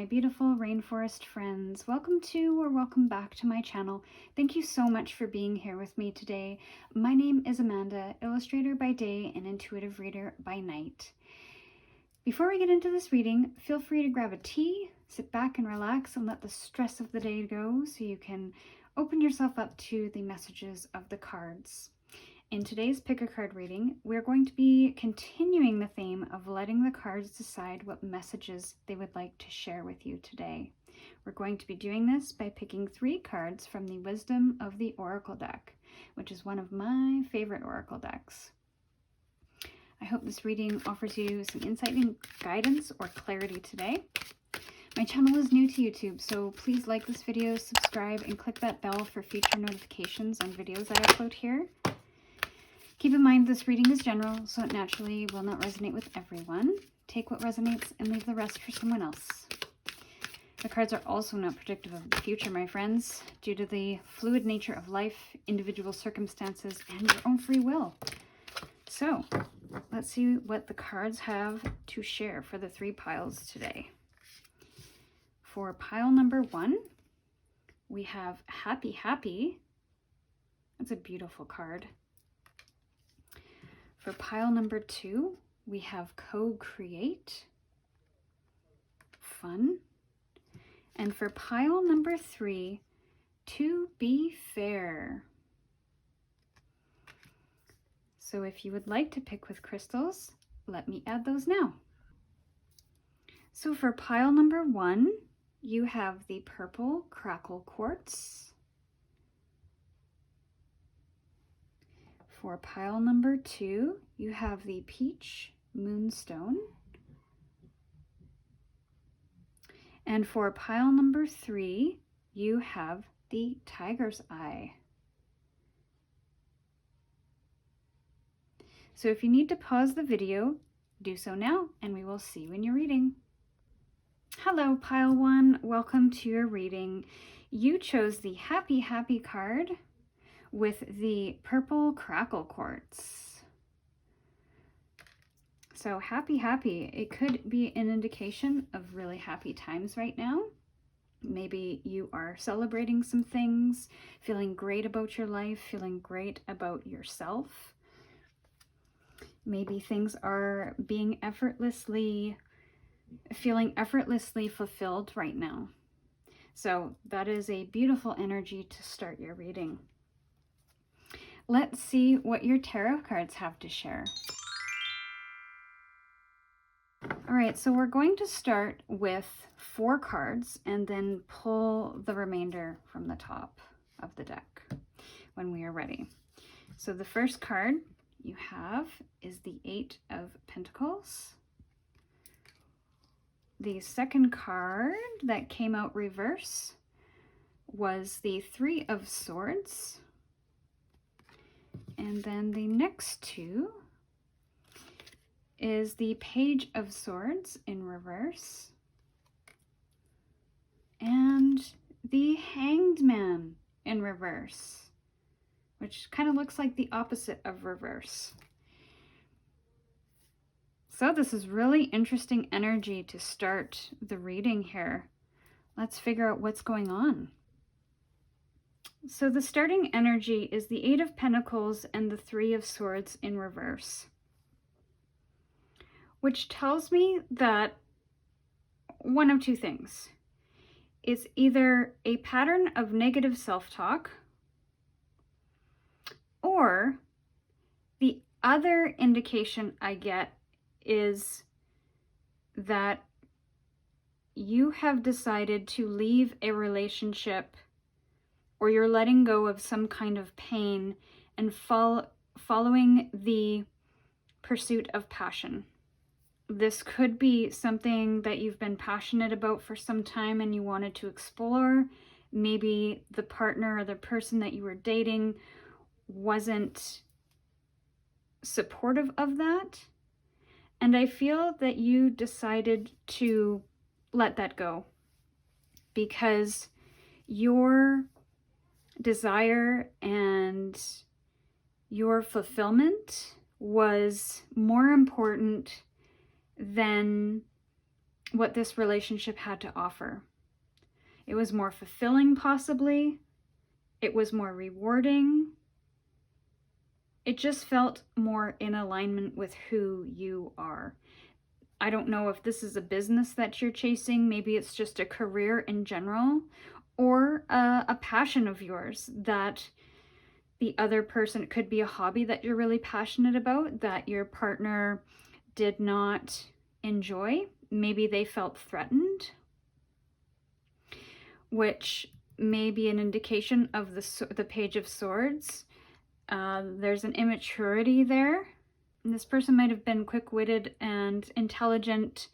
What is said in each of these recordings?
beautiful rainforest friends. Welcome to or welcome back to my channel. Thank you so much for being here with me today. My name is Amanda, illustrator by day and intuitive reader by night. Before we get into this reading, feel free to grab a tea, sit back and relax and let the stress of the day go so you can open yourself up to the messages of the cards. In today's pick-a-card reading, we're going to be continuing the theme of letting the cards decide what messages they would like to share with you today. We're going to be doing this by picking 3 cards from the Wisdom of the Oracle deck, which is one of my favorite oracle decks. I hope this reading offers you some insight and guidance or clarity today. My channel is new to YouTube, so please like this video, subscribe, and click that bell for future notifications on videos I upload here. Keep in mind this reading is general, so it naturally will not resonate with everyone. Take what resonates and leave the rest for someone else. The cards are also not predictive of the future, my friends, due to the fluid nature of life, individual circumstances, and your own free will. So, let's see what the cards have to share for the 3 piles today. For pile number 1, we have Happy Happy. That's a beautiful card. For pile number 2, we have Co-Create, fun. And for pile number 3, To Be Fair. So if you would like to pick with crystals, let me add those now. So for pile number 1, you have the purple Crackle Quartz. For pile number 2, you have the peach Moonstone. And for pile number 3, you have the tiger's eye. So if you need to pause the video, do so now, and we will see you in your reading. Hello, pile 1. Welcome to your reading. You chose the Happy Happy card with the purple Crackle Quartz. So happy, happy. It could be an indication of really happy times right now. Maybe you are celebrating some things, feeling great about your life, feeling great about yourself. Maybe things are being feeling effortlessly fulfilled right now. So that is a beautiful energy to start your reading. Let's see what your tarot cards have to share. All right, so we're going to start with 4 cards and then pull the remainder from the top of the deck when we are ready. So the first card you have is the 8 of Pentacles. The second card that came out reverse was the 3 of Swords. And then the next 2 is the Page of Swords in reverse and the Hanged Man in reverse, which kind of looks like the opposite of reverse. So this is really interesting energy to start the reading here. Let's figure out what's going on. So the starting energy is the 8 of Pentacles and the 3 of Swords in reverse, which tells me that one of 2 things. It's either a pattern of negative self-talk, or the other indication I get is that you have decided to leave a relationship, or you're letting go of some kind of pain and following the pursuit of passion. This could be something that you've been passionate about for some time and you wanted to explore. Maybe the partner or the person that you were dating wasn't supportive of that. And I feel that you decided to let that go because your desire and your fulfillment was more important than what this relationship had to offer. It was more fulfilling, possibly. It was more rewarding. It just felt more in alignment with who you are. I don't know if this is a business that you're chasing. Maybe it's just a career in general, or a passion of yours that the other person, it could be a hobby that you're really passionate about that your partner did not enjoy. Maybe they felt threatened, which may be an indication of the Page of Swords. There's an immaturity there. And this person might have been quick-witted and intelligent,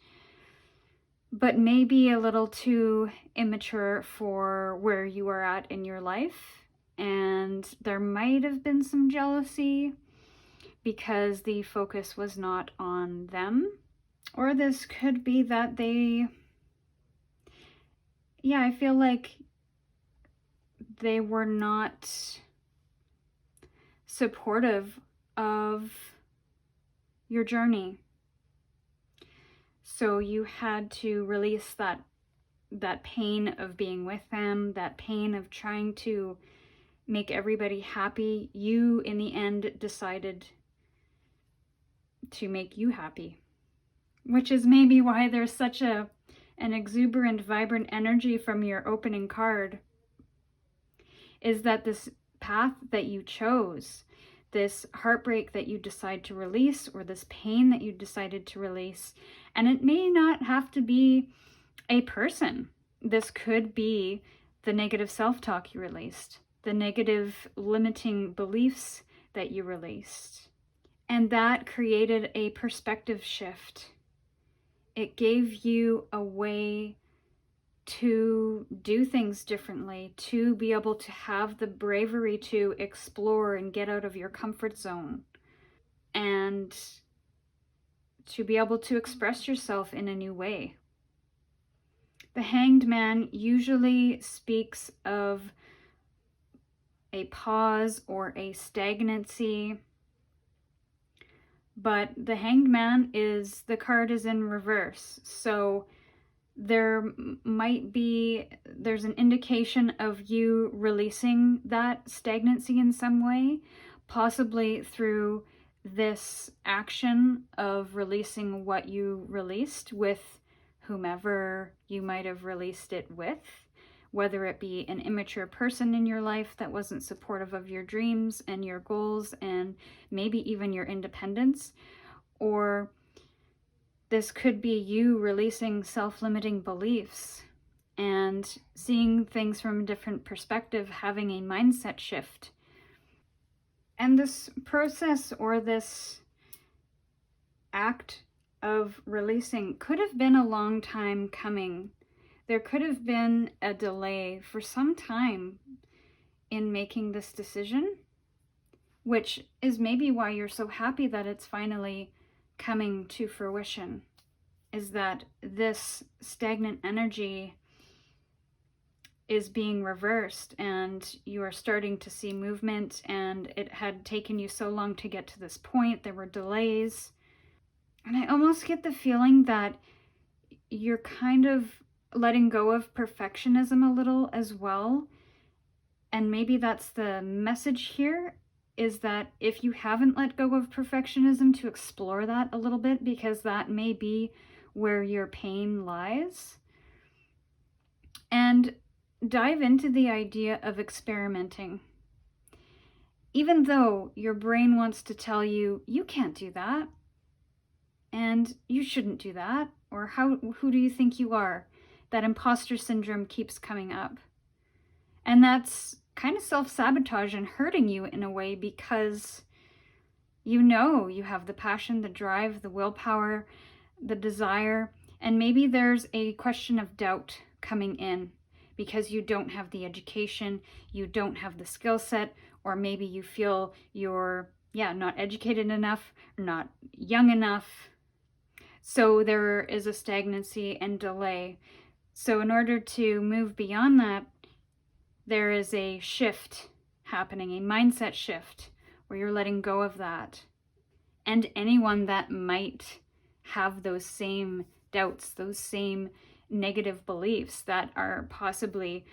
but maybe a little too immature for where you are at in your life. And there might have been some jealousy because the focus was not on them. Or this could be that I feel like they were not supportive of your journey. So you had to release that pain of being with them, that pain of trying to make everybody happy. You, in the end, decided to make you happy, which is maybe why there's such an exuberant, vibrant energy from your opening card, is that this path that you chose, this heartbreak that you decide to release, or this pain that you decided to release, and it may not have to be a person. This could be the negative self-talk you released, the negative limiting beliefs that you released. And that created a perspective shift. It gave you a way to do things differently, to be able to have the bravery to explore and get out of your comfort zone, and to be able to express yourself in a new way. The Hanged Man usually speaks of a pause or a stagnancy, but the Hanged Man the card is in reverse. So there's an indication of you releasing that stagnancy in some way, possibly through this action of releasing what you released with whomever you might have released it with, whether it be an immature person in your life that wasn't supportive of your dreams and your goals and maybe even your independence, or this could be you releasing self-limiting beliefs and seeing things from a different perspective, having a mindset shift. And this process or this act of releasing could have been a long time coming. There could have been a delay for some time in making this decision, which is maybe why you're so happy that it's finally coming to fruition, is that this stagnant energy is being reversed and you are starting to see movement, and it had taken you so long to get to this point. There were delays. And I almost get the feeling that you're kind of letting go of perfectionism a little as well. And maybe that's the message here, is that if you haven't let go of perfectionism, to explore that a little bit, because that may be where your pain lies. And dive into the idea of experimenting. Even though your brain wants to tell you, you can't do that, and you shouldn't do that, or who do you think you are? That imposter syndrome keeps coming up. And that's kind of self-sabotage and hurting you in a way, because you know you have the passion, the drive, the willpower, the desire, and maybe there's a question of doubt coming in because you don't have the education, you don't have the skill set, or maybe you feel you're not educated enough, not young enough. So there is a stagnancy and delay. So in order to move beyond that, there is a shift happening, a mindset shift, where you're letting go of that. And anyone that might have those same doubts, those same negative beliefs that are possibly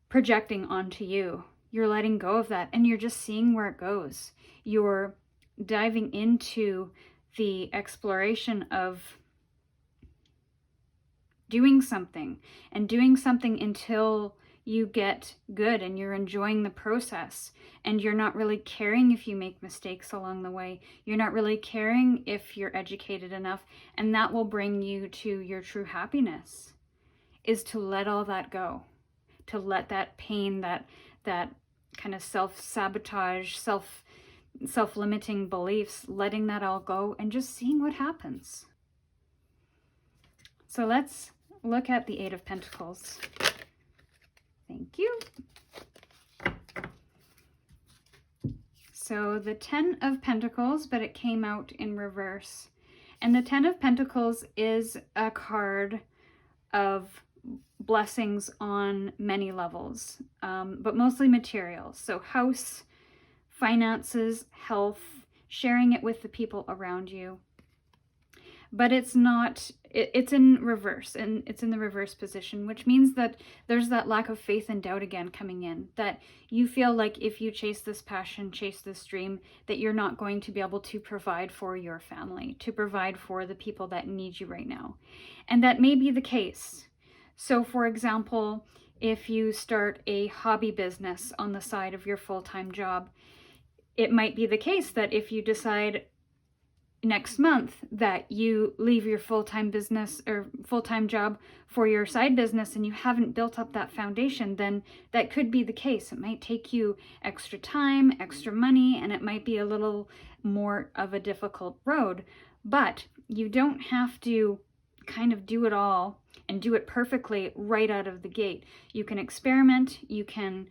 projecting onto you. You're letting go of that and you're just seeing where it goes. You're diving into the exploration of doing something until you get good and you're enjoying the process, and you're not really caring if you make mistakes along the way. You're not really caring if you're educated enough, and that will bring you to your true happiness, is to let all that go, to let that pain, that kind of self-sabotage, self-limiting beliefs, letting that all go and just seeing what happens. So let's look at the Eight of Pentacles. Thank you. So the Ten of Pentacles, but it came out in reverse. And the Ten of Pentacles is a card of blessings on many levels, but mostly material. So house, finances, health, sharing it with the people around you. But it's not, it's in reverse, and it's in the reverse position, which means that there's that lack of faith and doubt again coming in, that you feel like if you chase this passion, chase this dream, that you're not going to be able to provide for your family, to provide for the people that need you right now. And that may be the case. So for example, if you start a hobby business on the side of your full-time job, it might be the case that if you decide next month that you leave your full-time business or full-time job for your side business and you haven't built up that foundation, then that could be the case. It might take you extra time, extra money, and it might be a little more of a difficult road. But you don't have to kind of do it all and do it perfectly right out of the gate. You can experiment, you can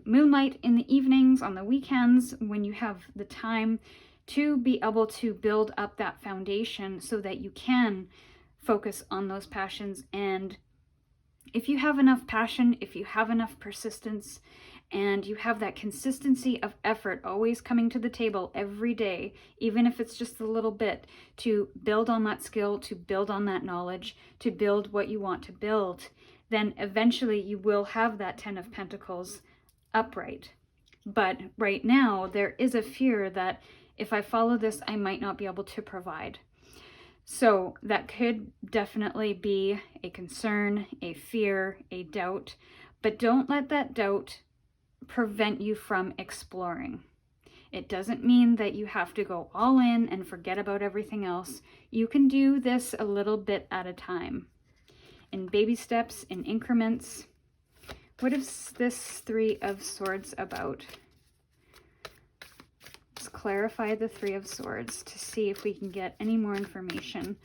moonlight in the evenings, on the weekends, when you have the time to be able to build up that foundation so that you can focus on those passions. And if you have enough passion, if you have enough persistence, and you have that consistency of effort always coming to the table every day, even if it's just a little bit, to build on that skill, to build on that knowledge, to build what you want to build, then eventually you will have that Ten of Pentacles upright. But right now, there is a fear that if I follow this, I might not be able to provide. So that could definitely be a concern, a fear, a doubt, but don't let that doubt prevent you from exploring. It doesn't mean that you have to go all in and forget about everything else. You can do this a little bit at a time, in baby steps, in increments. What is this Three of Swords about? Let's clarify the Three of Swords to see if we can get any more information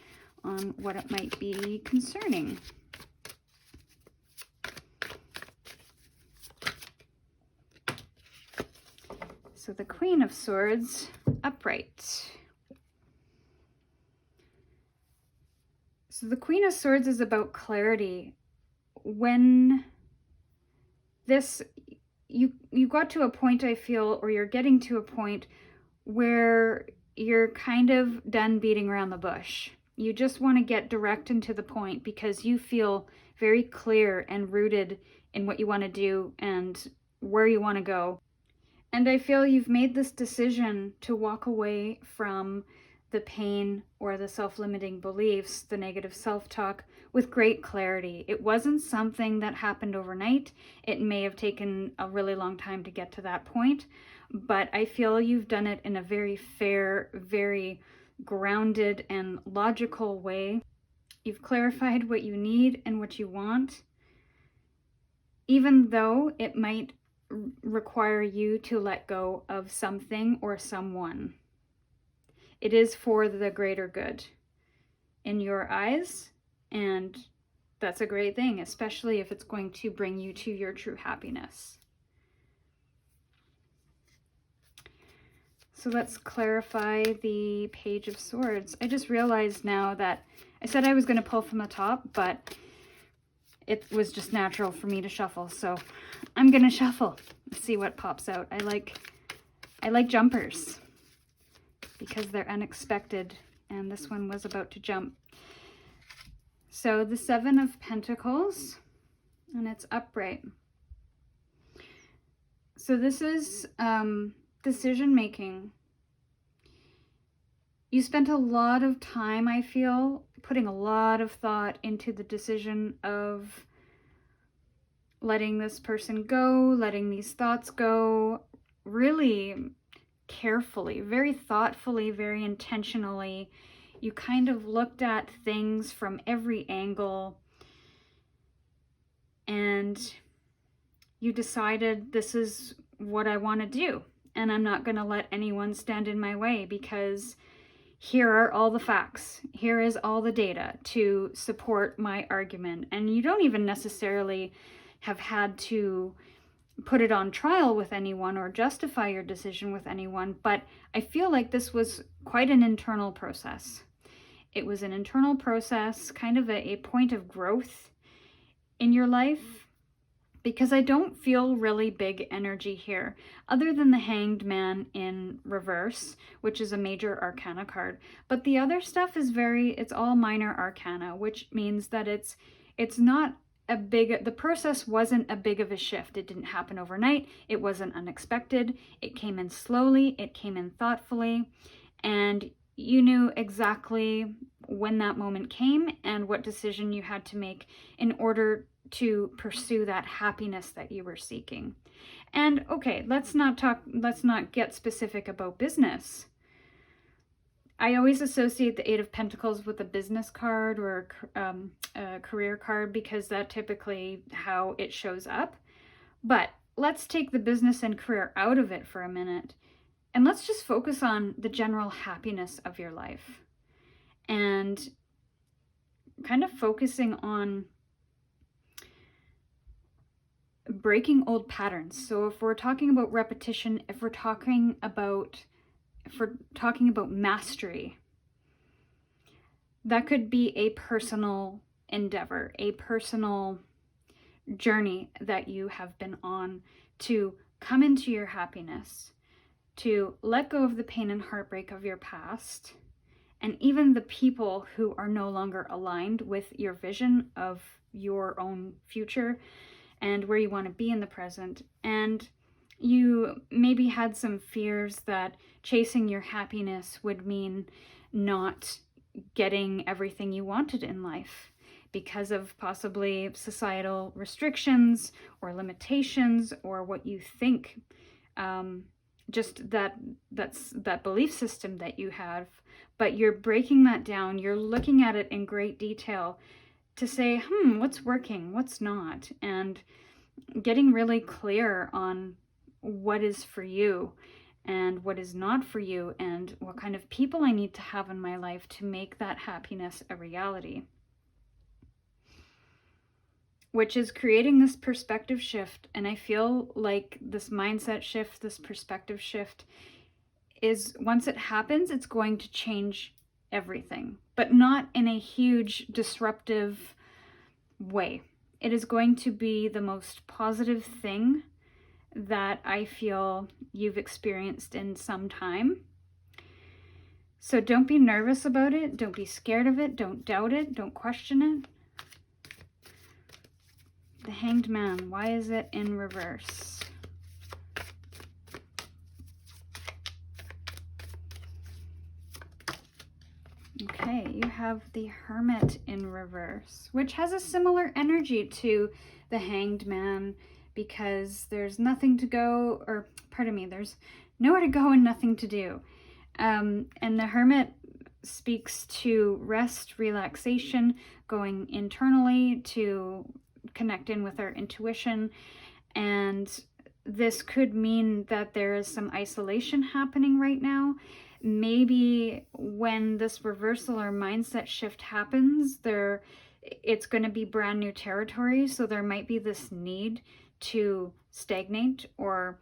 on what it might be concerning. So the Queen of Swords, upright. So the Queen of Swords is about clarity. When this, you got to a point, I feel, or you're getting to a point where you're kind of done beating around the bush. You just want to get direct and to the point because you feel very clear and rooted in what you want to do and where you want to go. And I feel you've made this decision to walk away from the pain or the self-limiting beliefs, the negative self-talk, with great clarity. It wasn't something that happened overnight. It may have taken a really long time to get to that point, but I feel you've done it in a very fair, very grounded and logical way. You've clarified what you need and what you want, even though it might require you to let go of something or someone. It is for the greater good in your eyes, and that's a great thing, especially if it's going to bring you to your true happiness. So let's clarify the Page of Swords. I just realized now that I said I was going to pull from the top, but it was just natural for me to shuffle, so I'm going to shuffle. See what pops out. I like jumpers because they're unexpected, and this one was about to jump. So the Seven of Pentacles, and it's upright. So this is decision making. You spent a lot of time, I feel, putting a lot of thought into the decision of letting this person go, letting these thoughts go, really carefully, very thoughtfully, very intentionally. You kind of looked at things from every angle and you decided, this is what I want to do, and I'm not going to let anyone stand in my way, because here are all the facts. Here is all the data to support my argument. And you don't even necessarily have had to put it on trial with anyone or justify your decision with anyone, but I feel like this was quite an internal process. It was an internal process, kind of a point of growth in your life, because I don't feel really big energy here, other than the Hanged Man in reverse, which is a major arcana card. But the other stuff is it's all minor arcana, which means that it's not a big, the process wasn't a big of a shift. It didn't happen overnight. It wasn't unexpected. It came in slowly. It came in thoughtfully. And you knew exactly when that moment came and what decision you had to make in order to pursue that happiness that you were seeking. And okay, let's not get specific about business. I always associate the Eight of Pentacles with a business card or a career card, because that's typically how it shows up. But let's take the business and career out of it for a minute, and let's just focus on the general happiness of your life and kind of focusing on breaking old patterns. So if we're talking about repetition, if we're talking about mastery, that could be a personal endeavor, a personal journey that you have been on to come into your happiness, to let go of the pain and heartbreak of your past, and even the people who are no longer aligned with your vision of your own future and where you want to be in the present. And you maybe had some fears that chasing your happiness would mean not getting everything you wanted in life because of possibly societal restrictions or limitations, or what you think, just that belief system that you have. But you're breaking that down. You're looking at it in great detail to say, what's working, what's not, and getting really clear on what is for you and what is not for you, and what kind of people I need to have in my life to make that happiness a reality. Which is creating this perspective shift. And I feel like this mindset shift, this perspective shift, is, once it happens, it's going to change everything, but not in a huge disruptive way. It is going to be the most positive thing that I feel you've experienced in some time. So don't be nervous about it. Don't be scared of it. Don't doubt it. Don't question it. The Hanged Man, why is it in reverse? Okay, you have the Hermit in reverse, which has a similar energy to the Hanged Man, because there's nothing to go, or pardon me, there's nowhere to go and nothing to do. And the Hermit speaks to rest, relaxation, going internally to connect in with our intuition. And this could mean that there is some isolation happening right now. Maybe when this reversal or mindset shift happens, it's going to be brand new territory. So there might be this need to stagnate or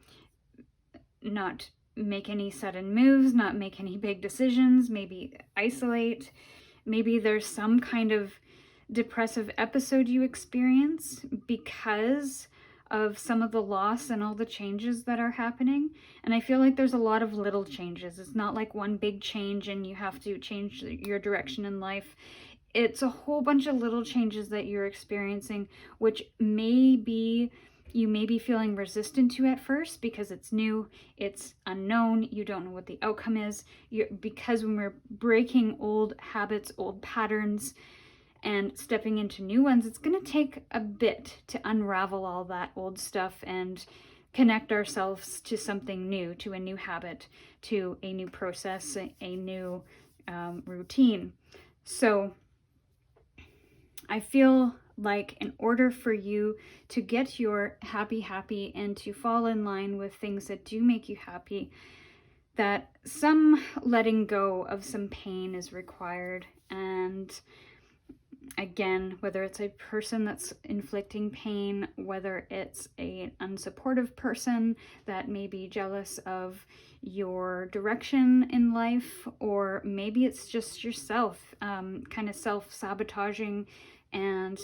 not make any sudden moves, not make any big decisions, maybe isolate. Maybe there's some kind of depressive episode you experience because of some of the loss and all the changes that are happening. And I feel like there's a lot of little changes. It's not like one big change and you have to change your direction in life. it's a whole bunch of little changes that you're experiencing, which maybe you may be feeling resistant to at first because it's new, it's unknown, you don't know what the outcome is. Because when we're breaking old habits, old patterns, and stepping into new ones, it's going to take a bit to unravel all that old stuff and connect ourselves to something new, to a new habit, to a new process, a new routine. So I feel like in order for you to get your happy and to fall in line with things that do make you happy, that some letting go of some pain is required. And again, whether it's a person that's inflicting pain, whether it's an unsupportive person that may be jealous of your direction in life, or maybe it's just yourself kind of self-sabotaging and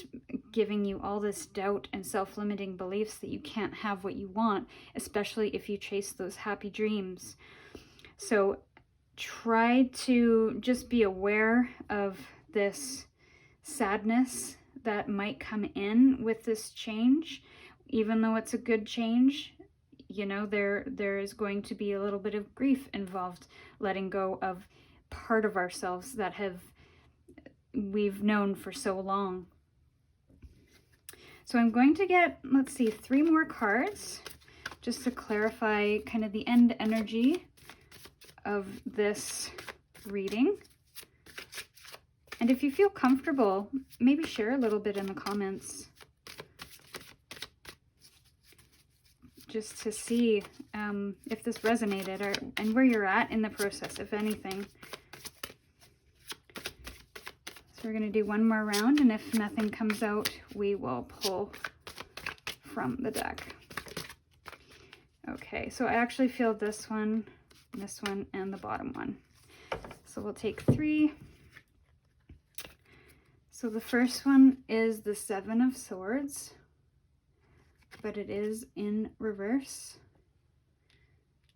giving you all this doubt and self-limiting beliefs that you can't have what you want, especially if you chase those happy dreams. So try to just be aware of this sadness that might come in with this change. Even though it's a good change, you know, there is going to be a little bit of grief involved, letting go of part of ourselves that we've known for so long. So I'm going to get, let's see, 3 more cards just to clarify kind of the end energy of this reading. And if you feel comfortable, maybe share a little bit in the comments, just to see if this resonated and where you're at in the process, if anything. So we're going to do one more round, and if nothing comes out, we will pull from the deck. Okay, so I actually feel this one, and the bottom one. So we'll take 3. So the first one is the 7 of Swords, but it is in reverse.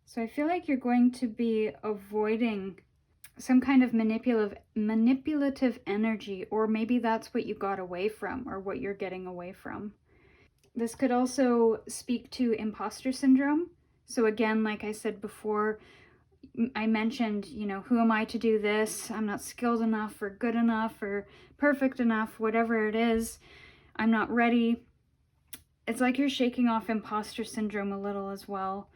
So I feel like you're going to be avoiding some kind of manipulative energy, or maybe that's what you got away from, or what you're getting away from. This could also speak to imposter syndrome. So again, like I said before, I mentioned, you know, who am I to do this? I'm not skilled enough, or good enough, or perfect enough, whatever it is. I'm not ready. It's like you're shaking off imposter syndrome a little as well,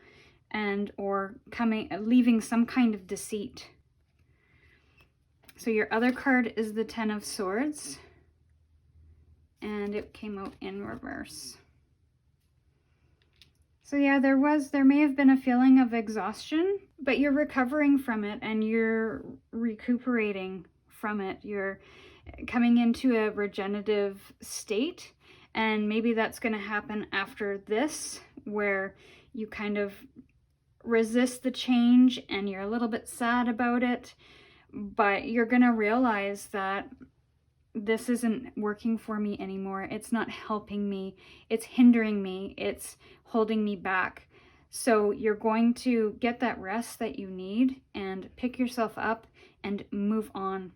or leaving some kind of deceit. So your other card is the 10 of Swords, and it came out in reverse. So yeah, there may have been a feeling of exhaustion, but you're recovering from it and you're recuperating from it. You're coming into a regenerative state, and maybe that's going to happen after this, where you kind of resist the change and you're a little bit sad about it, but you're going to realize that this isn't working for me anymore. It's not helping me. It's hindering me. It's holding me back. So you're going to get that rest that you need and pick yourself up and move on.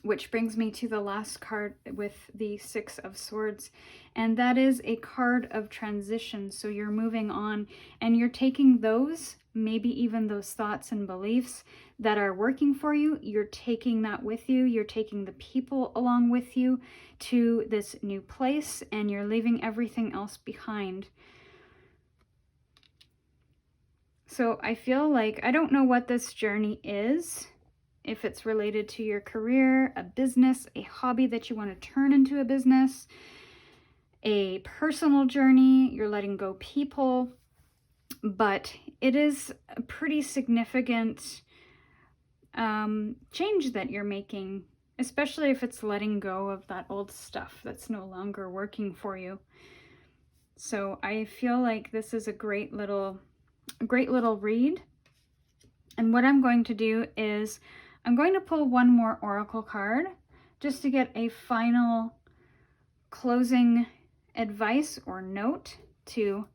Which brings me to the last card with the 6 of Swords, and that is a card of transition. So you're moving on, and you're taking those, maybe even those thoughts and beliefs that are working for you, you're taking that with you, you're taking the people along with you to this new place, and you're leaving everything else behind. So I feel like, I don't know what this journey is, if it's related to your career, a business, a hobby that you want to turn into a business, a personal journey, you're letting go people, but it is a pretty significant change that you're making, especially if it's letting go of that old stuff that's no longer working for you. So I feel like this is a great little read. And what I'm going to do is I'm going to pull one more oracle card just to get a final closing advice or note to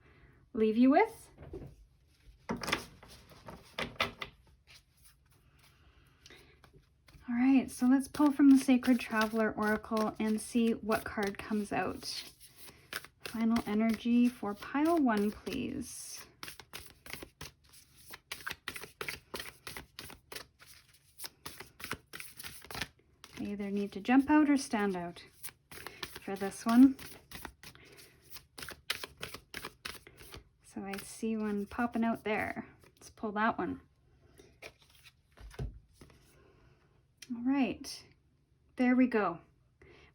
leave you with. All right, so let's pull from the Sacred Traveler Oracle and see what card comes out. Final energy for pile 1, please. They either need to jump out or stand out for this one. So I see one popping out there. Let's pull that one. All right, there we go.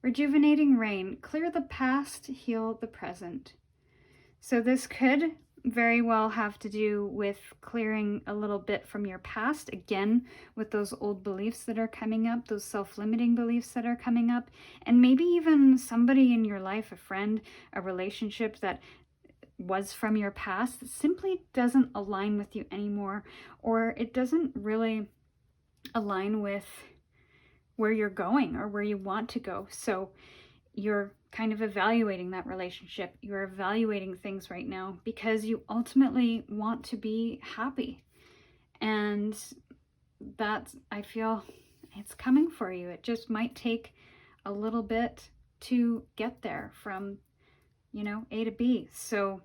Rejuvenating rain, clear the past, heal the present. So this could very well have to do with clearing a little bit from your past, again, with those old beliefs that are coming up, those self-limiting beliefs that are coming up, and maybe even somebody in your life, a friend, a relationship that was from your past that simply doesn't align with you anymore, or it doesn't really align with where you're going or where you want to go. So you're kind of evaluating that relationship. You're evaluating things right now because you ultimately want to be happy. And that's, I feel it's coming for you. It just might take a little bit to get there from, you know, A to B. So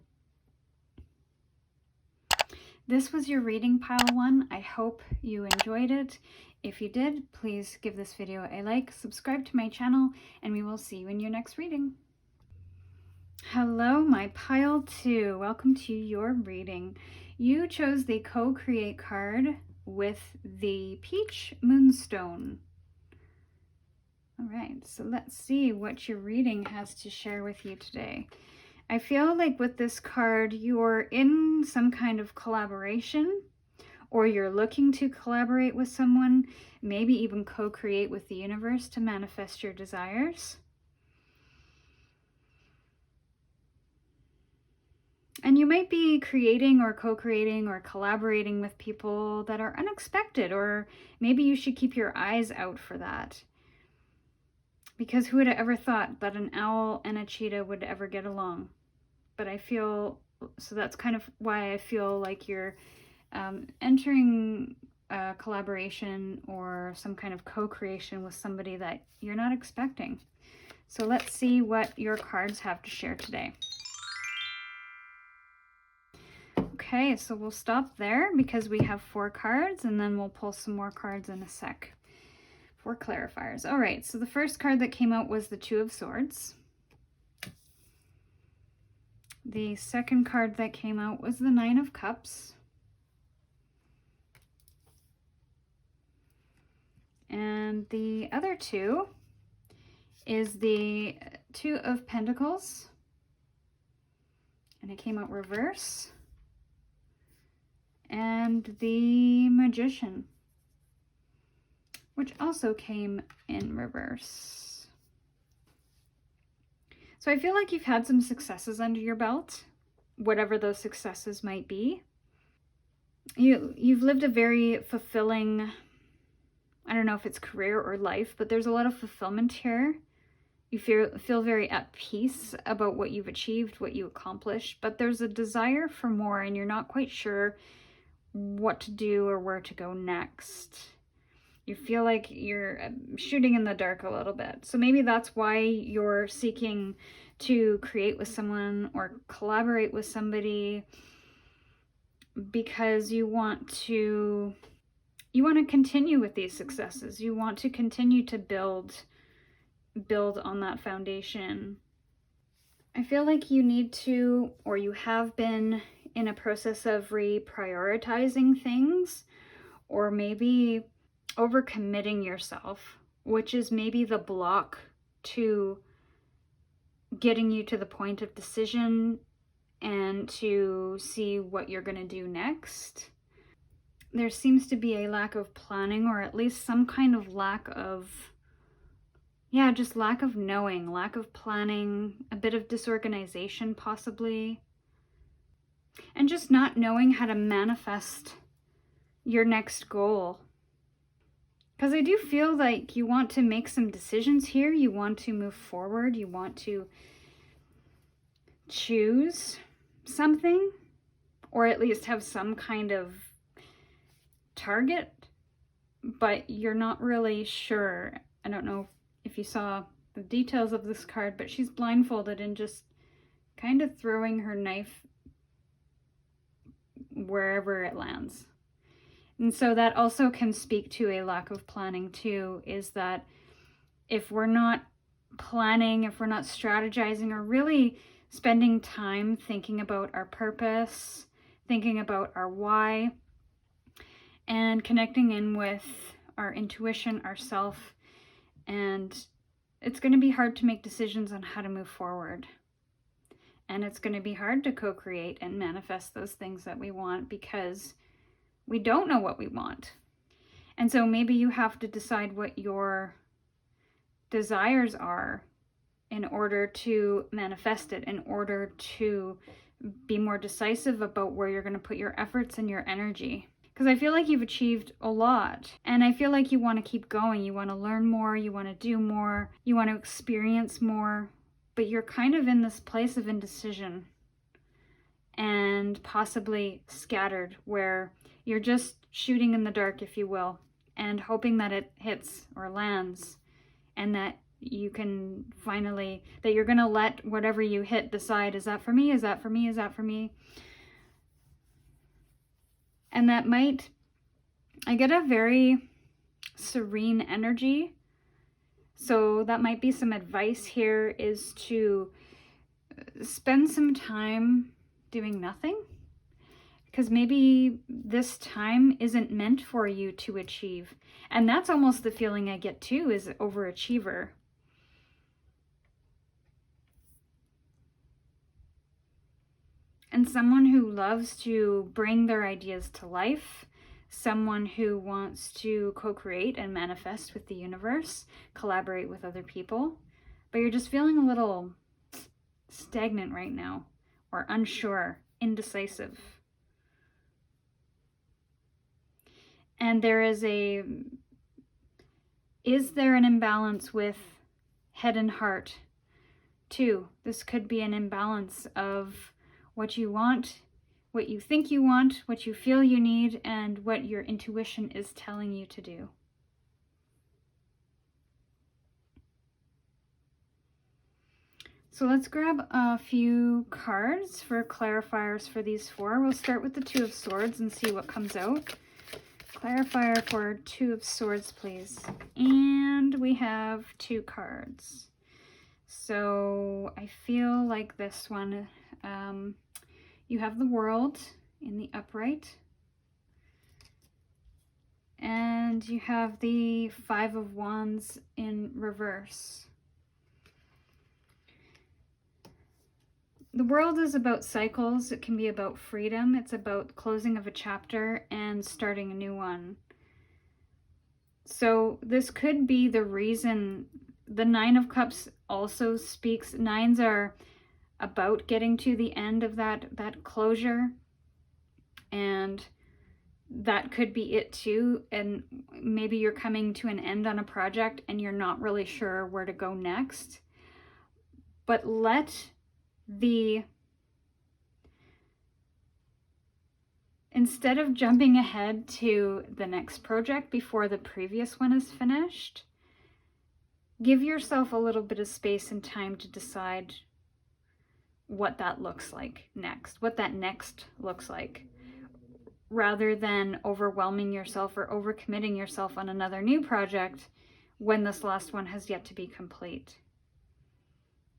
this was your reading, pile 1. I hope you enjoyed it. If you did, please give this video a like, subscribe to my channel, and we will see you in your next reading. Hello, my pile 2. Welcome to your reading. You chose the co-create card with the Peach Moonstone. All right, so let's see what your reading has to share with you today. I feel like with this card, you're in some kind of collaboration, or you're looking to collaborate with someone, maybe even co-create with the universe to manifest your desires. And you might be creating or co-creating or collaborating with people that are unexpected, or maybe you should keep your eyes out for that. Because who would have ever thought that an owl and a cheetah would ever get along? But I feel, so that's kind of why I feel like you're entering a collaboration or some kind of co-creation with somebody that you're not expecting. So let's see what your cards have to share today. Okay, so we'll stop there because we have 4 cards, and then we'll pull some more cards in a sec for clarifiers. All right, so the first card that came out was the 2 of Swords. The second card that came out was the 9 of Cups. And the other 2 is the 2 of Pentacles, and it came out reverse, and the Magician, which also came in reverse. So I feel like you've had some successes under your belt, whatever those successes might be. You've lived a very fulfilling, I don't know if it's career or life, but there's a lot of fulfillment here. You feel very at peace about what you've achieved, what you accomplished, but there's a desire for more, and you're not quite sure what to do or where to go next. You feel like you're shooting in the dark a little bit. So maybe that's why you're seeking to create with someone or collaborate with somebody, because you want to continue with these successes. You want to continue to build on that foundation. I feel like you need to, or you have been in a process of reprioritizing things, or maybe overcommitting yourself, which is maybe the block to getting you to the point of decision and to see what you're going to do next. There seems to be a lack of planning, or at least some kind of lack of, just lack of knowing, lack of planning, a bit of disorganization possibly, and just not knowing how to manifest your next goal. Because I do feel like you want to make some decisions here. You want to move forward. You want to choose something, or at least have some kind of target. but you're not really sure. I don't know if you saw the details of this card, but she's blindfolded and just kind of throwing her knife wherever it lands. And so that also can speak to a lack of planning too, is that if we're not planning, if we're not strategizing or really spending time thinking about our purpose, thinking about our why, and connecting in with our intuition, ourself, and it's going to be hard to make decisions on how to move forward. And it's going to be hard to co-create and manifest those things that we want because we don't know what we want. And so maybe you have to decide what your desires are in order to manifest it, in order to be more decisive about where you're going to put your efforts and your energy. Because I feel like you've achieved a lot, and I feel like you want to keep going. You want to learn more, you want to do more, you want to experience more, but you're kind of in this place of indecision and possibly scattered, where you're just shooting in the dark, if you will, and hoping that it hits or lands, and that you can finally, that you're going to let whatever you hit decide, is that for me? Is that for me? Is that for me? And that might, I get a very serene energy. So that might be some advice here, is to spend some time doing nothing. Because maybe this time isn't meant for you to achieve. And that's almost the feeling I get too, is overachiever. And someone who loves to bring their ideas to life, someone who wants to co-create and manifest with the universe, collaborate with other people, but you're just feeling a little stagnant right now, or unsure, indecisive. And is there an imbalance with head and heart too? This could be an imbalance of what you want, what you think you want, what you feel you need, and what your intuition is telling you to do. So let's grab a few cards for clarifiers for these four. We'll start with the Two of Swords and see what comes out. Clarifier for Two of Swords, please. And we have 2 cards. So I feel like this one, you have the World in the upright. And you have the 5 of Wands in reverse. The World is about cycles. It can be about freedom. It's about closing of a chapter and starting a new one. So this could be the reason. The 9 of Cups also speaks. 9s are about getting to the end of that closure. And that could be it too. And maybe you're coming to an end on a project and you're not really sure where to go next. But instead of jumping ahead to the next project before the previous one is finished, give yourself a little bit of space and time to decide what that looks like next, what that next looks like, rather than overwhelming yourself or overcommitting yourself on another new project when this last one has yet to be complete.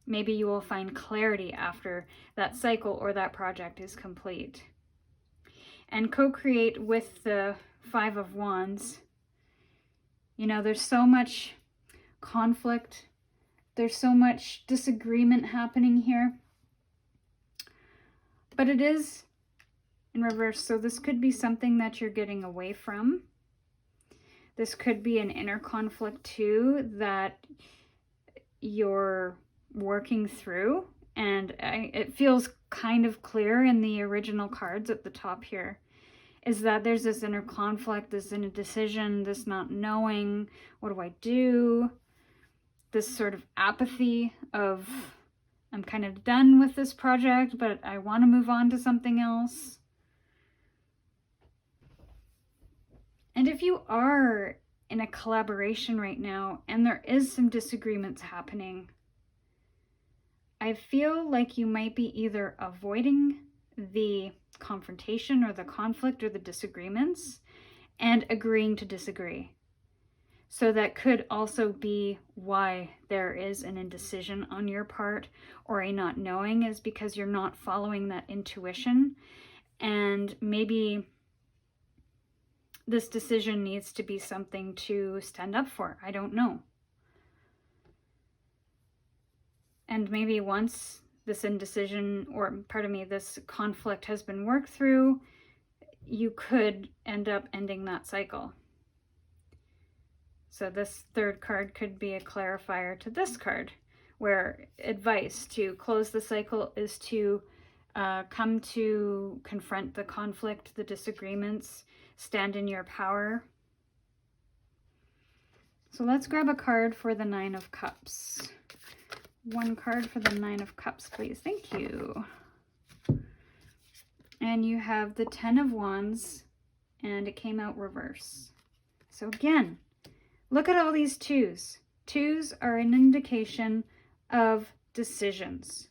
Maybe you will find clarity after that cycle or that project is complete. And co-create with the 5 of Wands. You know, there's so much conflict. There's so much disagreement happening here. But it is in reverse, so this could be something that you're getting away from. This could be an inner conflict too that you're working through, and it feels kind of clear in the original cards at the top here, is that there's this inner conflict, this indecision, this not knowing, what do I do? This sort of apathy of, I'm kind of done with this project, but I want to move on to something else. And if you are in a collaboration right now and there is some disagreements happening, I feel like you might be either avoiding the confrontation or the conflict or the disagreements and agreeing to disagree. So that could also be why there is an indecision on your part, or a not knowing, is because you're not following that intuition. And maybe this decision needs to be something to stand up for. I don't know. And maybe once this indecision, or pardon me, this conflict has been worked through, you could end up ending that cycle. So this third card could be a clarifier to this card, where advice to close the cycle is to come to confront the conflict, the disagreements, stand in your power. So let's grab a card for the Nine of Cups. One card for the Nine of Cups, please. Thank you. And you have the Ten of Wands, and it came out reverse. So again, look at all these twos. Twos are an indication of decisions.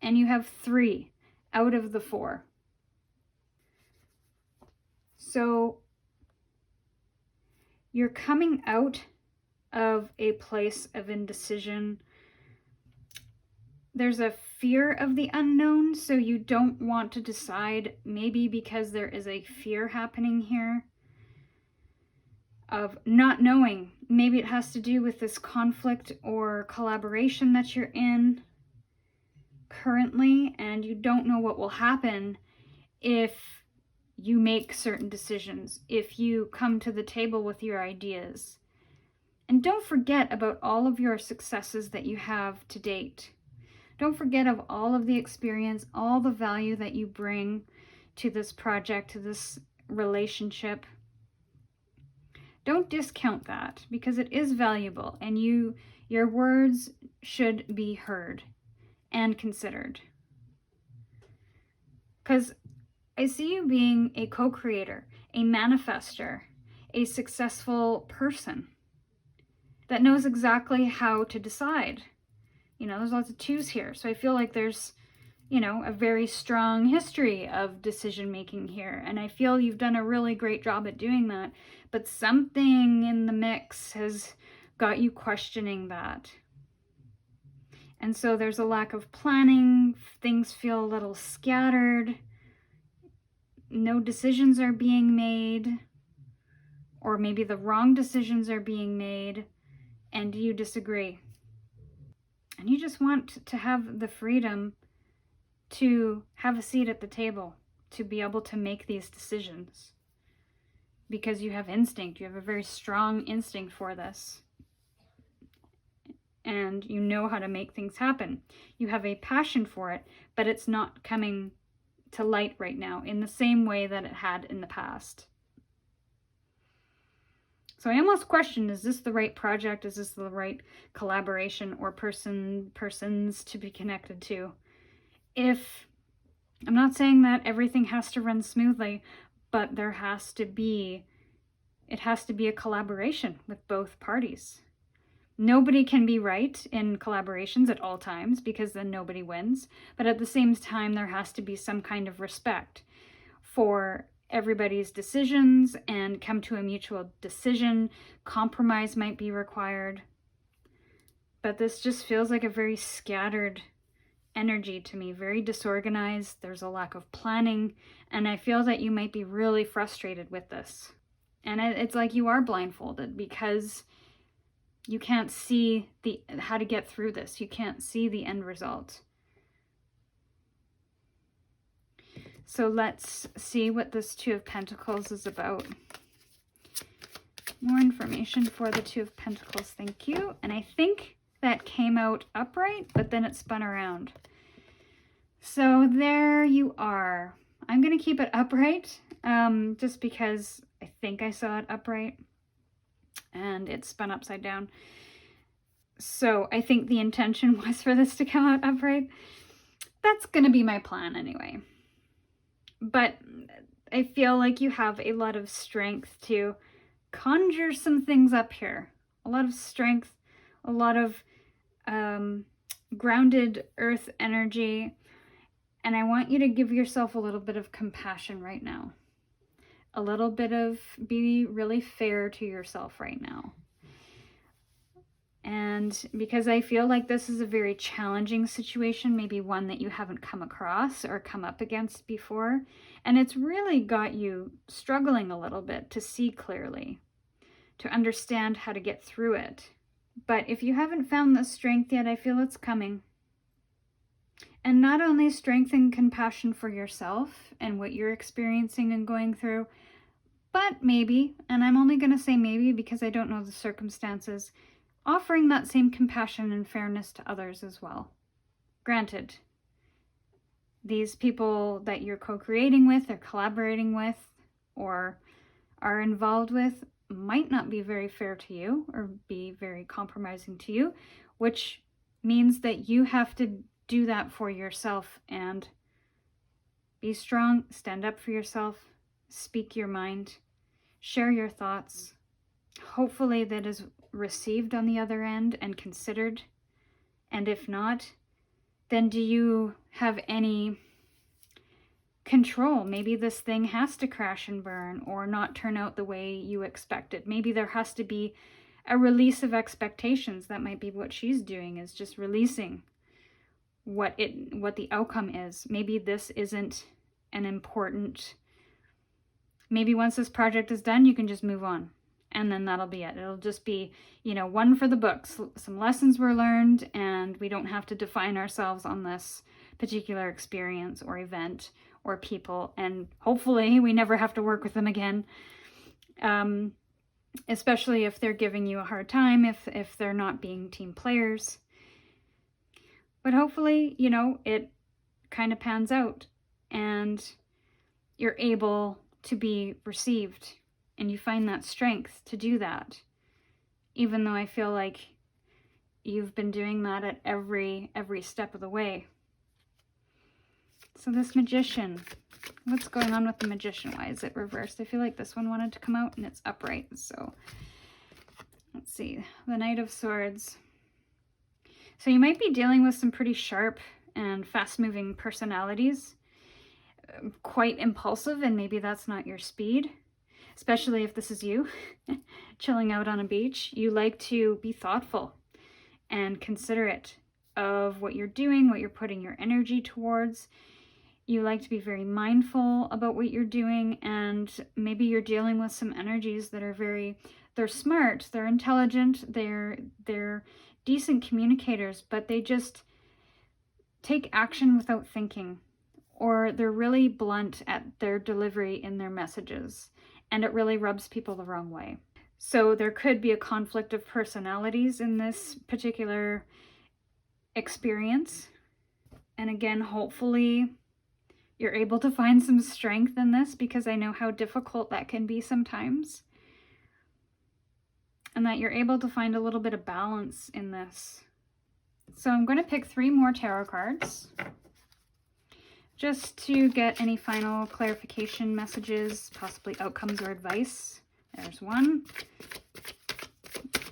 And you have 3 out of the 4. So you're coming out of a place of indecision. There's a fear of the unknown, so you don't want to decide, maybe because there is a fear happening here of not knowing. Maybe it has to do with this conflict or collaboration that you're in currently, and you don't know what will happen if you make certain decisions, if you come to the table with your ideas. And don't forget about all of your successes that you have to date. Don't forget of all of the experience, all the value that you bring to this project, to this relationship. Don't discount that, because it is valuable, and your words should be heard and considered. Because I see you being a co-creator, a manifester, a successful person that knows exactly how to decide. You know, there's lots of twos here. So I feel like there's, you know, a very strong history of decision making here. And I feel you've done a really great job at doing that. But something in the mix has got you questioning that. And so there's a lack of planning. Things feel a little scattered. No decisions are being made. Or maybe the wrong decisions are being made. And you disagree. And you just want to have the freedom to have a seat at the table, to be able to make these decisions. Because you have instinct. You have a very strong instinct for this. And you know how to make things happen. You have a passion for it, but it's not coming to light right now in the same way that it had in the past. So I almost question, is this the right project? Is this the right collaboration or persons to be connected to? I'm not saying that everything has to run smoothly, but it has to be a collaboration with both parties. Nobody can be right in collaborations at all times, because then nobody wins. But at the same time, there has to be some kind of respect for everybody's decisions and come to a mutual decision. Compromise might be required. But this just feels like a very scattered energy to me, very disorganized. There's a lack of planning, and I feel that you might be really frustrated with this. And it's like you are blindfolded, because you can't see how to get through this. You can't see the end result. So let's see what this Two of Pentacles is about. More information for the Two of Pentacles, thank you. And I think that came out upright, but then it spun around. So there you are. I'm going to keep it upright, just because I think I saw it upright, and it spun upside down. So I think the intention was for this to come out upright. That's going to be my plan anyway. But I feel like you have a lot of strength to conjure some things up here. A lot of strength, a lot of grounded earth energy. And I want you to give yourself a little bit of compassion right now. A little bit of be really fair to yourself right now. And because I feel like this is a very challenging situation, maybe one that you haven't come across or come up against before, and it's really got you struggling a little bit to see clearly, to understand how to get through it. But if you haven't found the strength yet, I feel it's coming. And not only strength and compassion for yourself and what you're experiencing and going through, but maybe, and I'm only going to say maybe because I don't know the circumstances, offering that same compassion and fairness to others as well. Granted, these people that you're co-creating with or collaborating with or are involved with might not be very fair to you or be very compromising to you, which means that you have to do that for yourself and be strong, stand up for yourself, speak your mind, share your thoughts. Hopefully that is received on the other end and considered. And if not, then do you have any control? Maybe this thing has to crash and burn or not turn out the way you expected. Maybe there has to be a release of expectations. That might be what she's doing, is just releasing what the outcome is. Maybe this isn't an important, maybe once this project is done, you can just move on. And then that'll be it. It'll just be, one for the books. Some lessons were learned, and we don't have to define ourselves on this particular experience or event or people. And hopefully we never have to work with them again. Especially if they're giving you a hard time, if they're not being team players. But hopefully, it kind of pans out and you're able to be received. And you find that strength to do that, even though I feel like you've been doing that at every step of the way. So this Magician, what's going on with the Magician? Why is it reversed? I feel like this one wanted to come out and it's upright. So let's see, the Knight of Swords. So you might be dealing with some pretty sharp and fast-moving personalities, quite impulsive, and maybe that's not your speed. Especially if this is you, chilling out on a beach. You like to be thoughtful and considerate of what you're doing, what you're putting your energy towards. You like to be very mindful about what you're doing, and maybe you're dealing with some energies that are they're smart, they're intelligent, they're decent communicators, but they just take action without thinking, or they're really blunt at their delivery in their messages. And it really rubs people the wrong way. So there could be a conflict of personalities in this particular experience. And again, hopefully you're able to find some strength in this, because I know how difficult that can be sometimes. And that you're able to find a little bit of balance in this. So I'm going to pick 3 more tarot cards, just to get any final clarification messages, possibly outcomes or advice. There's 1.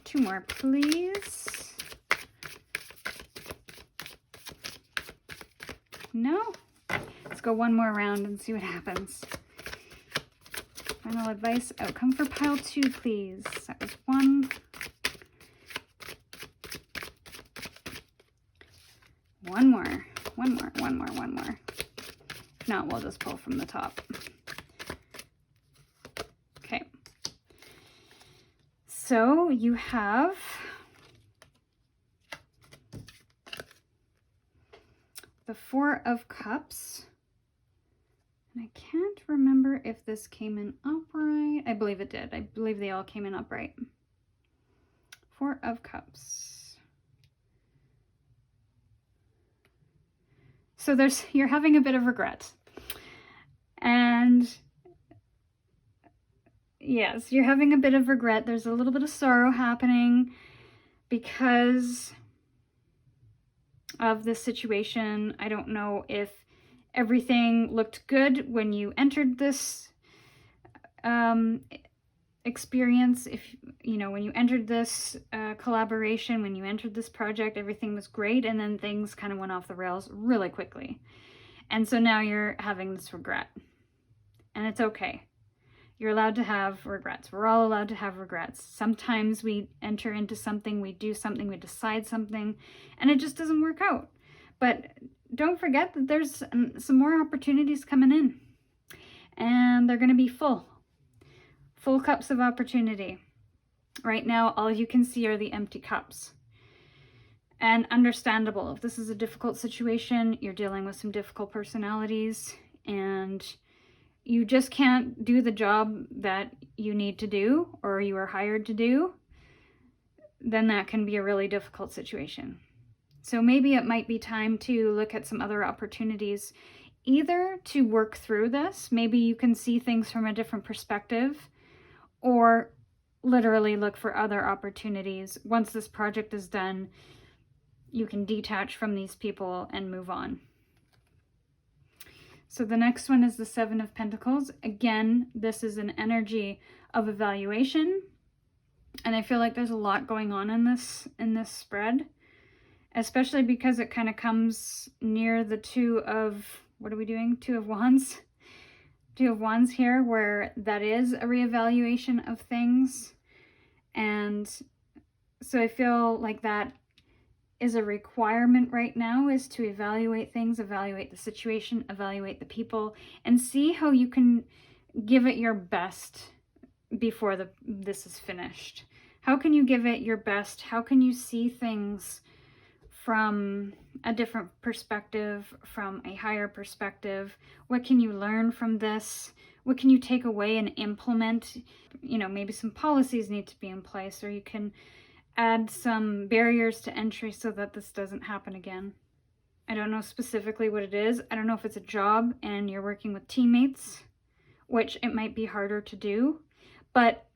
2 more, please. No? Let's go 1 more round and see what happens. Final advice, outcome for pile 2, please. That was 1. 1 more. 1 more, 1 more, 1 more. If not, we'll just pull from the top. Okay. So you have the 4 of Cups. And I can't remember if this came in upright. I believe it did. I believe they all came in upright. 4 of Cups. So you're having a bit of regret. And yes, you're having a bit of regret. There's a little bit of sorrow happening because of this situation. I don't know if everything looked good when you entered this experience, if you know, when you entered this collaboration, when you entered this project, everything was great, and then things kind of went off the rails really quickly. And so now you're having this regret. And it's okay. You're allowed to have regrets. We're all allowed to have regrets. Sometimes we enter into something, we do something, we decide something, and it just doesn't work out. But don't forget that there's some more opportunities coming in. And they're going to be full cups of opportunity. Right now, all you can see are the empty cups. And understandable, if this is a difficult situation, you're dealing with some difficult personalities, and you just can't do the job that you need to do or you are hired to do, then that can be a really difficult situation. So maybe it might be time to look at some other opportunities, either to work through this, maybe you can see things from a different perspective, or literally look for other opportunities. Once this project is done, you can detach from these people and move on. So the next one is the Seven of Pentacles. Again, this is an energy of evaluation. And I feel like there's a lot going on in this spread, especially because it kind of comes near the Two of, what are we doing? Two of Wands. Two of Wands here, where that is a reevaluation of things. And so I feel like that is a requirement right now, is to evaluate things, evaluate the situation, evaluate the people, and see how you can give it your best before this is finished. How can you give it your best? How can you see things from a different perspective, from a higher perspective? What can you learn from this? What can you take away and implement? You know, maybe some policies need to be in place, or you can add some barriers to entry so that this doesn't happen again. I don't know specifically what it is. I don't know if it's a job and you're working with teammates, which it might be harder to do, but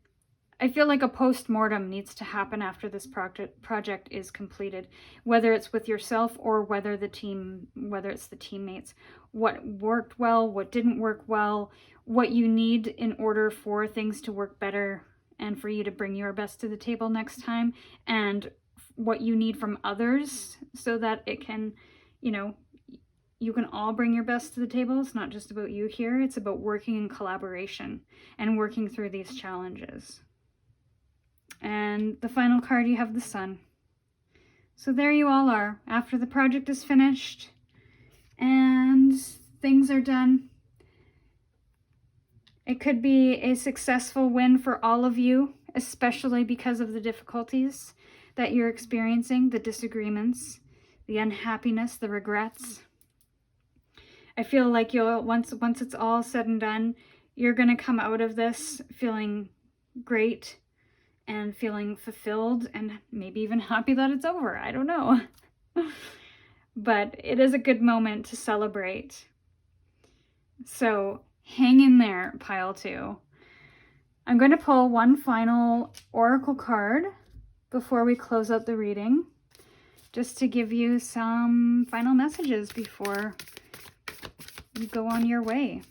I feel like a post-mortem needs to happen after this project is completed, whether it's with yourself or whether it's the teammates. What worked well, what didn't work well, what you need in order for things to work better and for you to bring your best to the table next time, and what you need from others so that it can, you know, you can all bring your best to the table. It's not just about you here. It's about working in collaboration and working through these challenges. And the final card, you have the Sun. So there you all are. After the project is finished and things are done, it could be a successful win for all of you, especially because of the difficulties that you're experiencing, the disagreements, the unhappiness, the regrets. I feel like you'll once it's all said and done, you're going to come out of this feeling great and feeling fulfilled and maybe even happy that it's over. I don't know. But it is a good moment to celebrate. So hang in there, pile 2. I'm going to pull one final oracle card before we close out the reading, just to give you some final messages before you go on your way.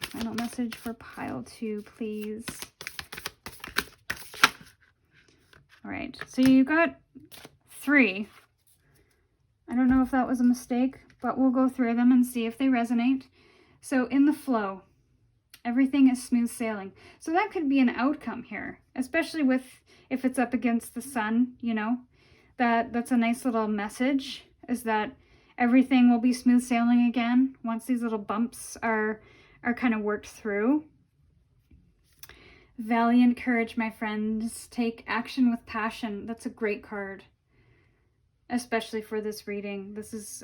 Final message for pile 2, please. All right, so you got 3. I don't know if that was a mistake, but we'll go through them and see if they resonate. So in the flow, everything is smooth sailing. So that could be an outcome here, especially if it's up against the Sun, you know. That's a nice little message, is that everything will be smooth sailing again once these little bumps are kind of worked through. Valiant courage, my friends. Take action with passion. That's a great card, especially for this reading. This is,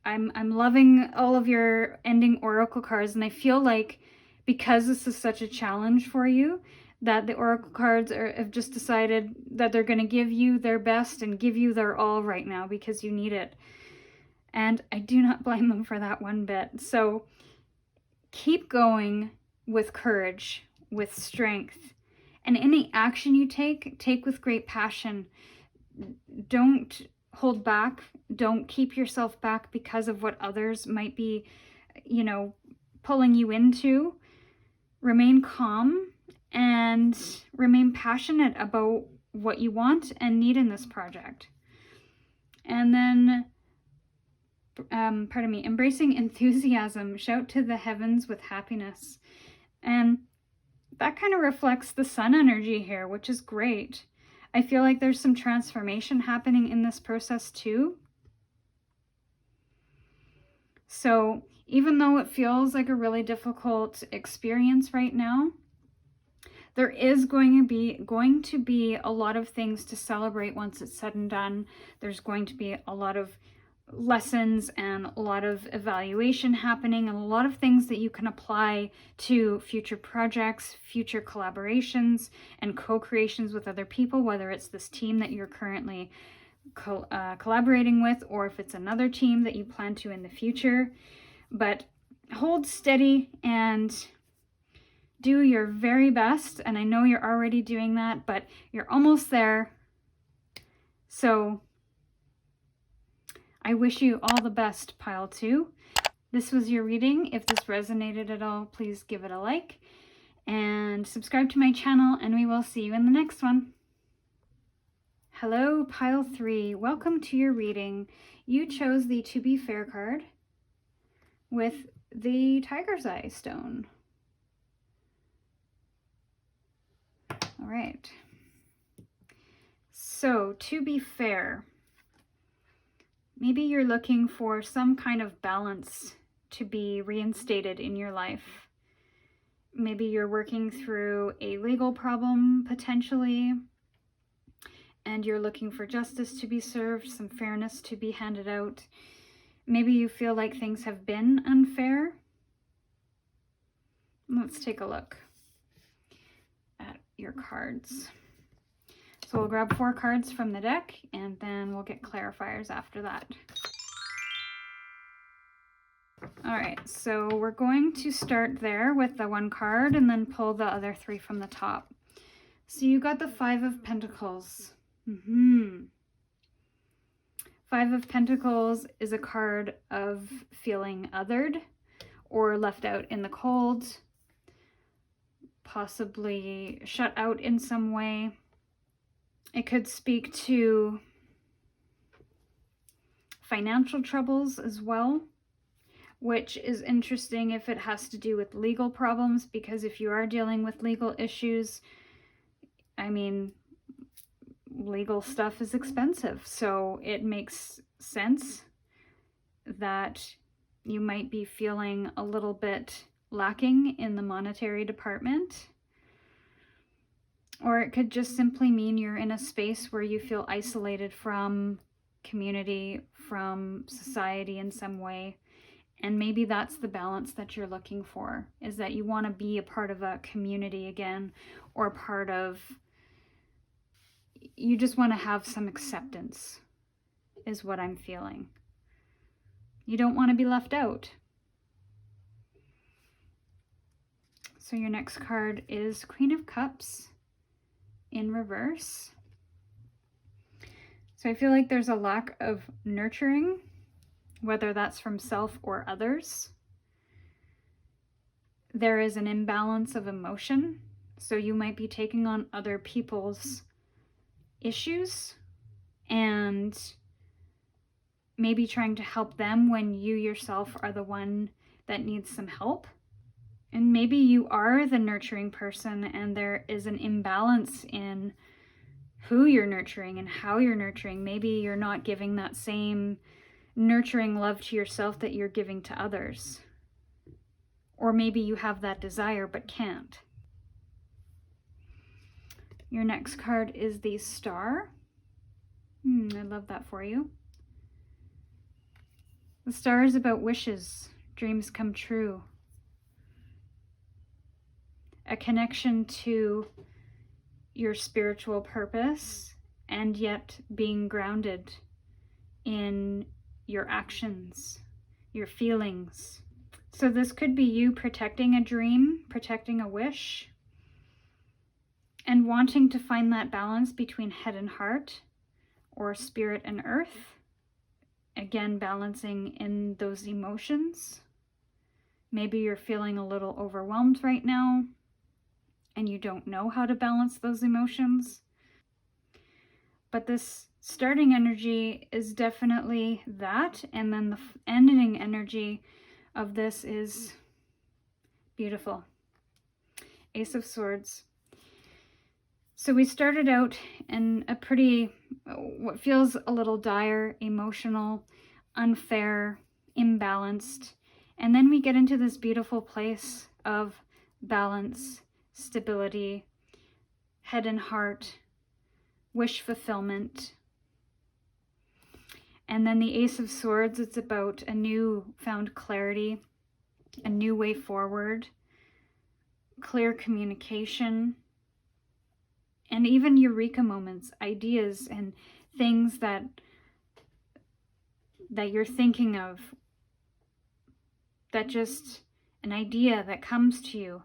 I'm loving all of your ending oracle cards, and I feel like because this is such a challenge for you, that the oracle cards have just decided that they're going to give you their best and give you their all right now because you need it. And I do not blame them for that one bit. So keep going with courage, with strength, and any action you take with great passion. Don't hold back. Don't keep yourself back because of what others might be, you know, pulling you into. remain calm and remain passionate about what you want and need in this project. And then, embracing enthusiasm, shout to the heavens with happiness. And that kind of reflects the sun energy here, which is great. I feel like there's some transformation happening in this process too. So even though it feels like a really difficult experience right now, there is going to be a lot of things to celebrate once it's said and done. There's going to be a lot of lessons and a lot of evaluation happening, and a lot of things that you can apply to future projects, future collaborations, and co-creations with other people, whether it's this team that you're currently collaborating with, or if it's another team that you plan to in the future. But hold steady and do your very best. And I know you're already doing that, but you're almost there. So I wish you all the best, Pile 2. This was your reading. If this resonated at all, please give it a like and subscribe to my channel, and we will see you in the next one. Hello, Pile 3. Welcome to your reading. You chose the To Be Fair card with the Tiger's Eye stone. All right. So, to be fair, maybe you're looking for some kind of balance to be reinstated in your life. Maybe you're working through a legal problem, potentially, and you're looking for justice to be served, some fairness to be handed out. Maybe you feel like things have been unfair. Let's take a look at your cards. So we'll grab 4 cards from the deck, and then we'll get clarifiers after that. All right, so we're going to start there with the 1 card and then pull the other 3 from the top. So you got the 5 of Pentacles. 5 of Pentacles is a card of feeling othered or left out in the cold, possibly shut out in some way. It could speak to financial troubles as well, which is interesting if it has to do with legal problems, because if you are dealing with legal issues, I mean, legal stuff is expensive, so it makes sense that you might be feeling a little bit lacking in the monetary department. Or it could just simply mean you're in a space where you feel isolated from community, from society in some way. And maybe that's the balance that you're looking for, is that you want to be a part of a community again, or part of, you just want to have some acceptance, is what I'm feeling. You don't want to be left out. So your next card is Queen of Cups in reverse. So I feel like there's a lack of nurturing, whether that's from self or others. There is an imbalance of emotion, so you might be taking on other people's issues and maybe trying to help them when you yourself are the one that needs some help. And maybe you are the nurturing person and there is an imbalance in who you're nurturing and how you're nurturing. Maybe you're not giving that same nurturing love to yourself that you're giving to others. Or maybe you have that desire but can't. Your next card is the Star. I love that for you. The Star is about wishes, dreams come true. A connection to your spiritual purpose, and yet being grounded in your actions, your feelings. So this could be you protecting a dream, protecting a wish, and wanting to find that balance between head and heart, or spirit and earth. Again, balancing in those emotions. Maybe you're feeling a little overwhelmed right now and you don't know how to balance those emotions. But this starting energy is definitely that, and then the ending energy of this is beautiful. Ace of Swords. So we started out in a pretty, what feels a little dire, emotional, unfair, imbalanced, and then we get into this beautiful place of balance, stability, head and heart, wish fulfillment. And then the Ace of Swords, it's about a newfound clarity, a new way forward, clear communication, and even eureka moments, ideas and things that you're thinking of, that just an idea that comes to you.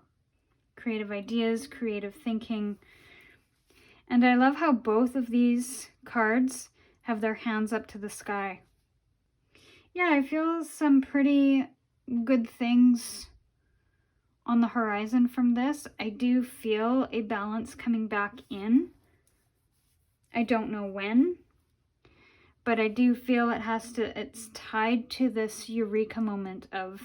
Creative ideas, creative thinking. And I love how both of these cards have their hands up to the sky. Yeah, I feel some pretty good things on the horizon from this. I do feel a balance coming back in. I don't know when, but I do feel it's tied to this eureka moment of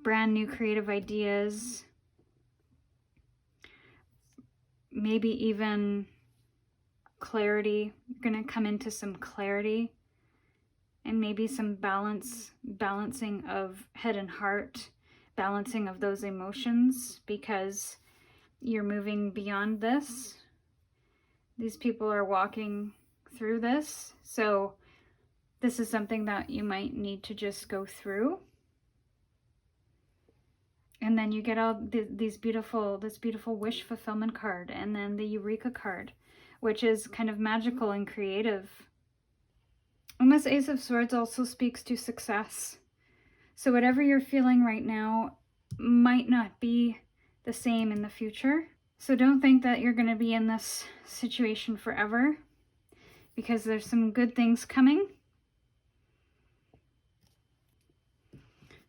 brand new creative ideas, maybe even clarity. You're going to come into some clarity and maybe some balancing of head and heart, balancing of those emotions, because you're moving beyond this. These people are walking through this, so this is something that you might need to just go through. And then you get all this beautiful wish fulfillment card, and then the Eureka card, which is kind of magical and creative. And this Ace of Swords also speaks to success. So whatever you're feeling right now might not be the same in the future. So don't think that you're going to be in this situation forever, because there's some good things coming.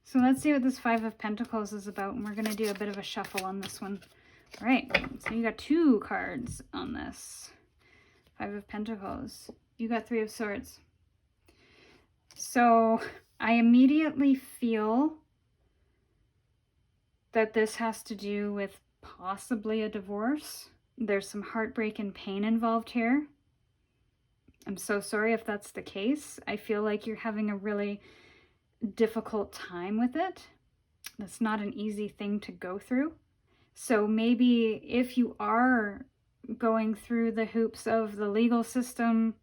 So let's see what this Five of Pentacles is about, and we're going to do a bit of a shuffle on this one. All right, so you got 2 cards on this. Five of Pentacles. You got 3 of Swords. So I immediately feel that this has to do with possibly a divorce. There's some heartbreak and pain involved here. I'm so sorry if that's the case. I feel like you're having a really difficult time with it. That's not an easy thing to go through. So maybe if you are going through the hoops of the legal system,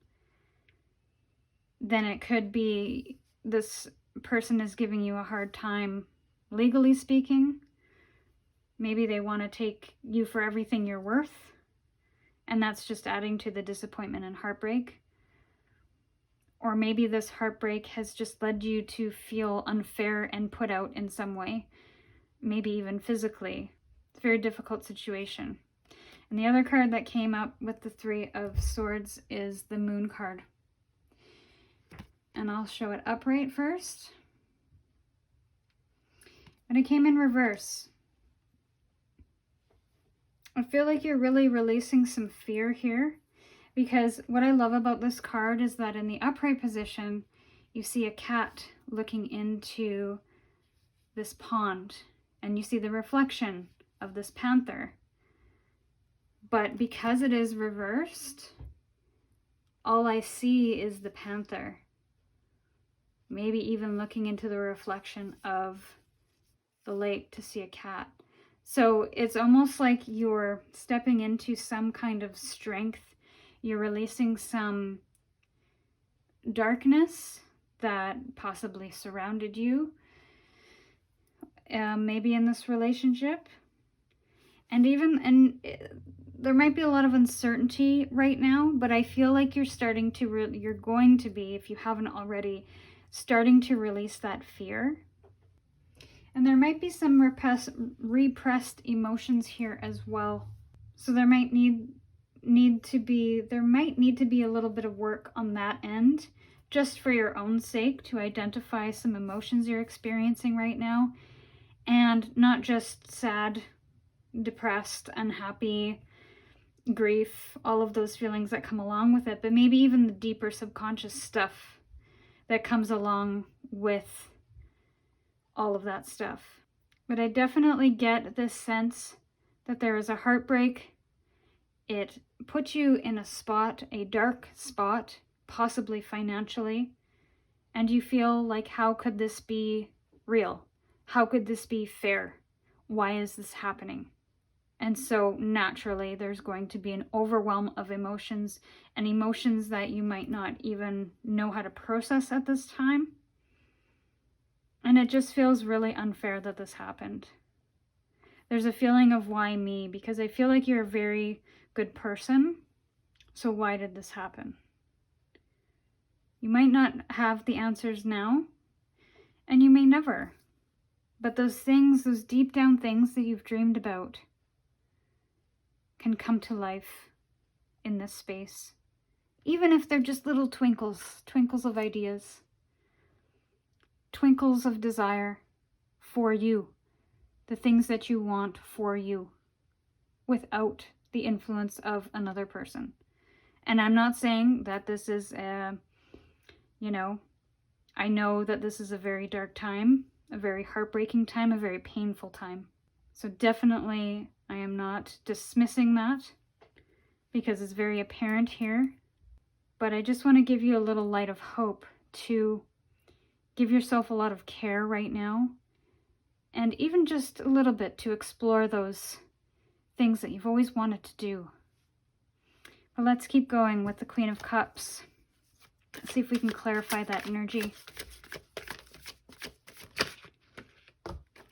then it could be this person is giving you a hard time, legally speaking. Maybe they want to take you for everything you're worth, and that's just adding to the disappointment and heartbreak. Or maybe this heartbreak has just led you to feel unfair and put out in some way, maybe even physically. It's a very difficult situation. And the other card that came up with the 3 of Swords is the Moon card. And I'll show it upright first. And it came in reverse. I feel like you're really releasing some fear here, because what I love about this card is that in the upright position, you see a cat looking into this pond, and you see the reflection of this panther. But because it is reversed, all I see is the panther. Maybe even looking into the reflection of the lake to see a cat. So it's almost like you're stepping into some kind of strength. You're releasing some darkness that possibly surrounded you, maybe in this relationship. And there might be a lot of uncertainty right now, but I feel like you're starting to, you're going to be, if you haven't already, starting to release that fear. And there might be some repressed emotions here as well. So there might need to be a little bit of work on that end just for your own sake, to identify some emotions you're experiencing right now, and not just sad, depressed, unhappy, grief, all of those feelings that come along with it, but maybe even the deeper subconscious stuff that comes along with all of that stuff. But I definitely get this sense that there is a heartbreak. It puts you in a spot, a dark spot, possibly financially, and you feel like, how could this be real? How could this be fair? Why is this happening? And so naturally there's going to be an overwhelm of emotions, and emotions that you might not even know how to process at this time. And it just feels really unfair that this happened. There's a feeling of why me, because I feel like you're a very good person. So why did this happen? You might not have the answers now, and you may never. But those things, those deep down things that you've dreamed about, can come to life in this space. Even if they're just little twinkles of ideas, twinkles of desire for you, the things that you want for you, without the influence of another person. And I'm not saying that this is I know that this is a very dark time, a very heartbreaking time, a very painful time. So definitely I am not dismissing that, because it's very apparent here. But I just want to give you a little light of hope, to give yourself a lot of care right now, and even just a little bit to explore those things that you've always wanted to do. But let's keep going with the Queen of Cups. Let's see if we can clarify that energy.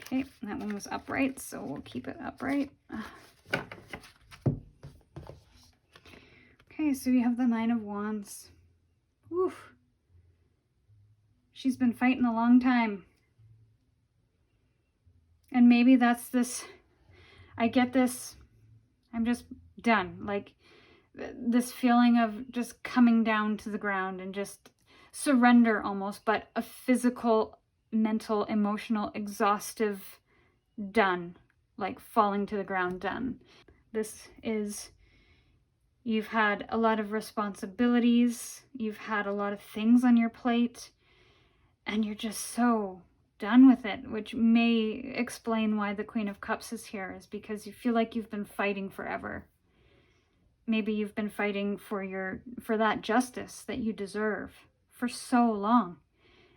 Okay, that one was upright, so we'll keep it upright. Okay, so we have the Nine of Wands. Oof. She's been fighting a long time. And maybe that's this, I get this, I'm just done. Like this feeling of just coming down to the ground and just surrender almost, but a physical, mental, emotional, exhaustive done, like falling to the ground done. This is, you've had a lot of responsibilities, you've had a lot of things on your plate, and you're just so done with it, which may explain why the Queen of Cups is here, is because you feel like you've been fighting forever. Maybe you've been fighting for that justice that you deserve for so long,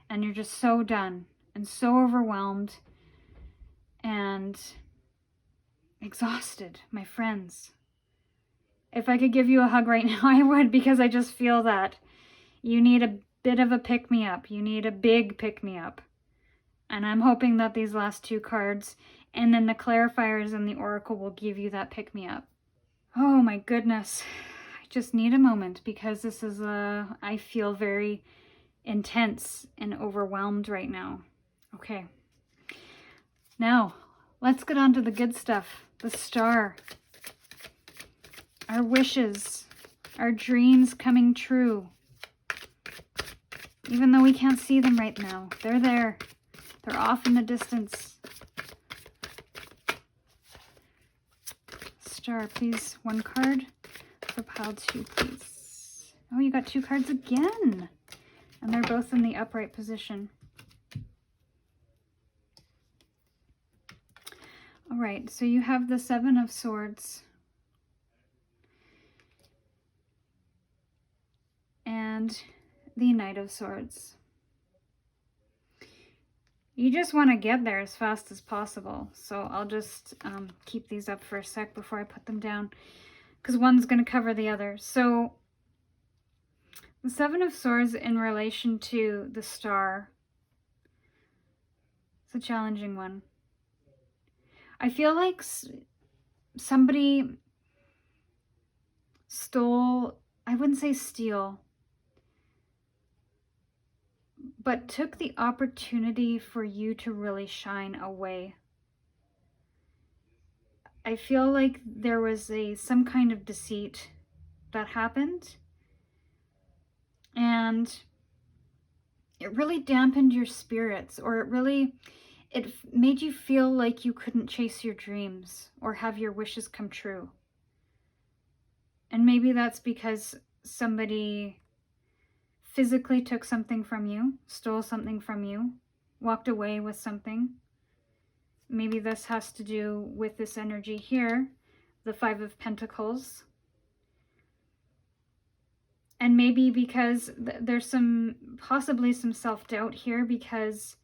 and you're just so done and so overwhelmed and exhausted, my friends. If I could give you a hug right now, I would, because I just feel that you need a bit of a pick-me-up. You need a big pick-me-up. And I'm hoping that these last two cards and then the clarifiers and the oracle will give you that pick-me-up. Oh my goodness. I just need a moment, because this is I feel very intense and overwhelmed right now. Okay. Now, let's get on to the good stuff. The Star. Our wishes. Our dreams coming true. Even though we can't see them right now, they're there. They're off in the distance. Star, please. One card for pile 2, please. Oh, you got 2 cards again. And they're both in the upright position. All right, so you have the 7 of Swords. And the Knight of Swords. You just want to get there as fast as possible. So I'll just keep these up for a sec before I put them down, because one's going to cover the other. So the 7 of Swords in relation to the Star, it's a challenging one. I feel like somebody stole, I wouldn't say steal, but took the opportunity for you to really shine away. I feel like there was some kind of deceit that happened, and it really dampened your spirits, or it made you feel like you couldn't chase your dreams or have your wishes come true. And maybe that's because somebody physically took something from you, stole something from you, walked away with something. Maybe this has to do with this energy here, the Five of Pentacles. And maybe because there's possibly some self-doubt here, because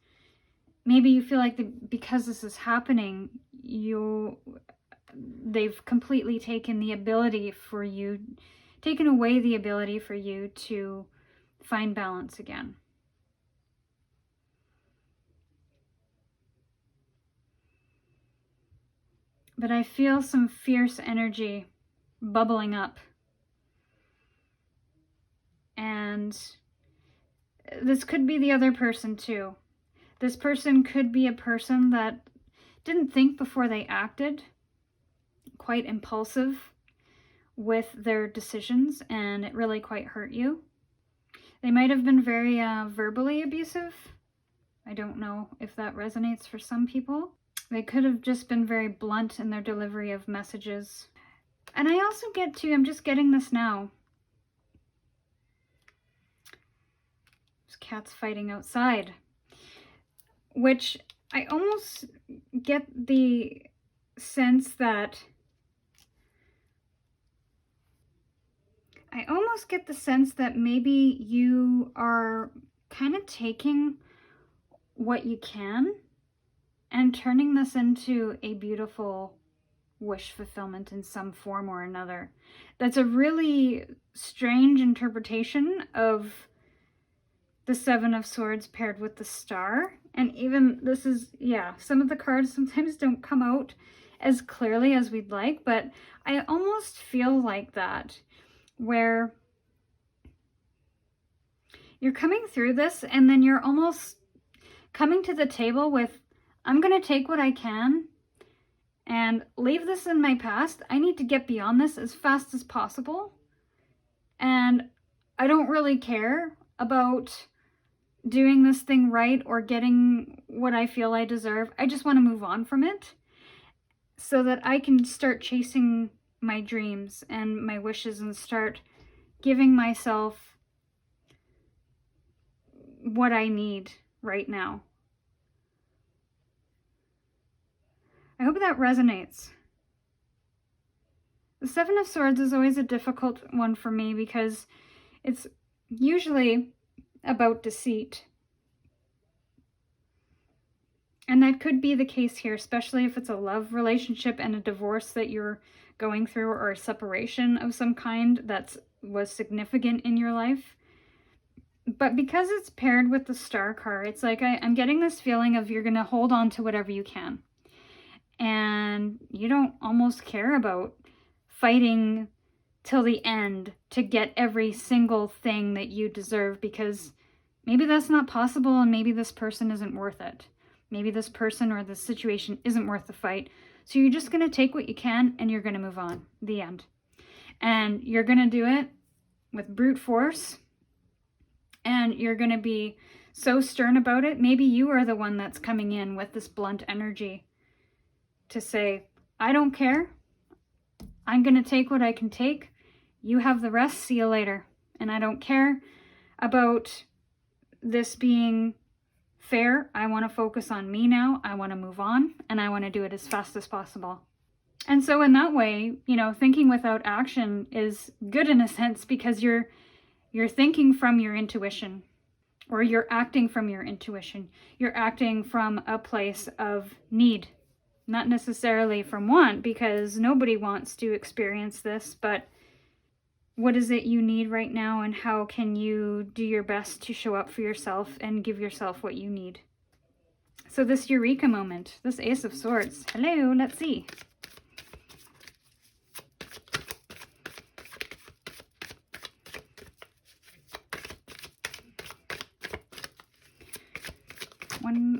maybe you feel like because this is happening, they've completely taken away the ability for you to find balance again. But I feel some fierce energy bubbling up. And this could be the other person too. This person could be a person that didn't think before they acted, quite impulsive with their decisions, and it really quite hurt you. They might have been very verbally abusive. I don't know if that resonates for some people. They could have just been very blunt in their delivery of messages. And I also I'm just getting this now. There's cats fighting outside. Which I almost get the sense that maybe you are kind of taking what you can and turning this into a beautiful wish fulfillment in some form or another. That's a really strange interpretation of the Seven of Swords paired with the Star. And even this is, yeah, some of the cards sometimes don't come out as clearly as we'd like, but I almost feel like that, where you're coming through this and then you're almost coming to the table with, I'm going to take what I can and leave this in my past. I need to get beyond this as fast as possible. And I don't really care about doing this thing right or getting what I feel I deserve. I just want to move on from it so that I can start chasing my dreams and my wishes and start giving myself what I need right now. I hope that resonates. The Seven of Swords is always a difficult one for me because it's usually about deceit. And that could be the case here, especially if it's a love relationship and a divorce that you're going through, or a separation of some kind that was significant in your life. But because it's paired with the Star card, it's like I'm getting this feeling of you're going to hold on to whatever you can. And you don't almost care about fighting till the end to get every single thing that you deserve, because maybe that's not possible, and maybe this person isn't worth it. Maybe this person or this situation isn't worth the fight. So you're just going to take what you can and you're going to move on. The end. And you're going to do it with brute force. And you're going to be so stern about it. Maybe you are the one that's coming in with this blunt energy to say, I don't care. I'm going to take what I can take. You have the rest. See you later. And I don't care about this being fair. I want to focus on me now. I want to move on, and I want to do it as fast as possible. And so in that way, you know, thinking without action is good in a sense, because you're thinking from your intuition, or you're acting from your intuition. You're acting from a place of need, not necessarily from want, because nobody wants to experience this, but what is it you need right now, and how can you do your best to show up for yourself and give yourself what you need? So this Eureka moment, this Ace of Swords. Hello, let's see.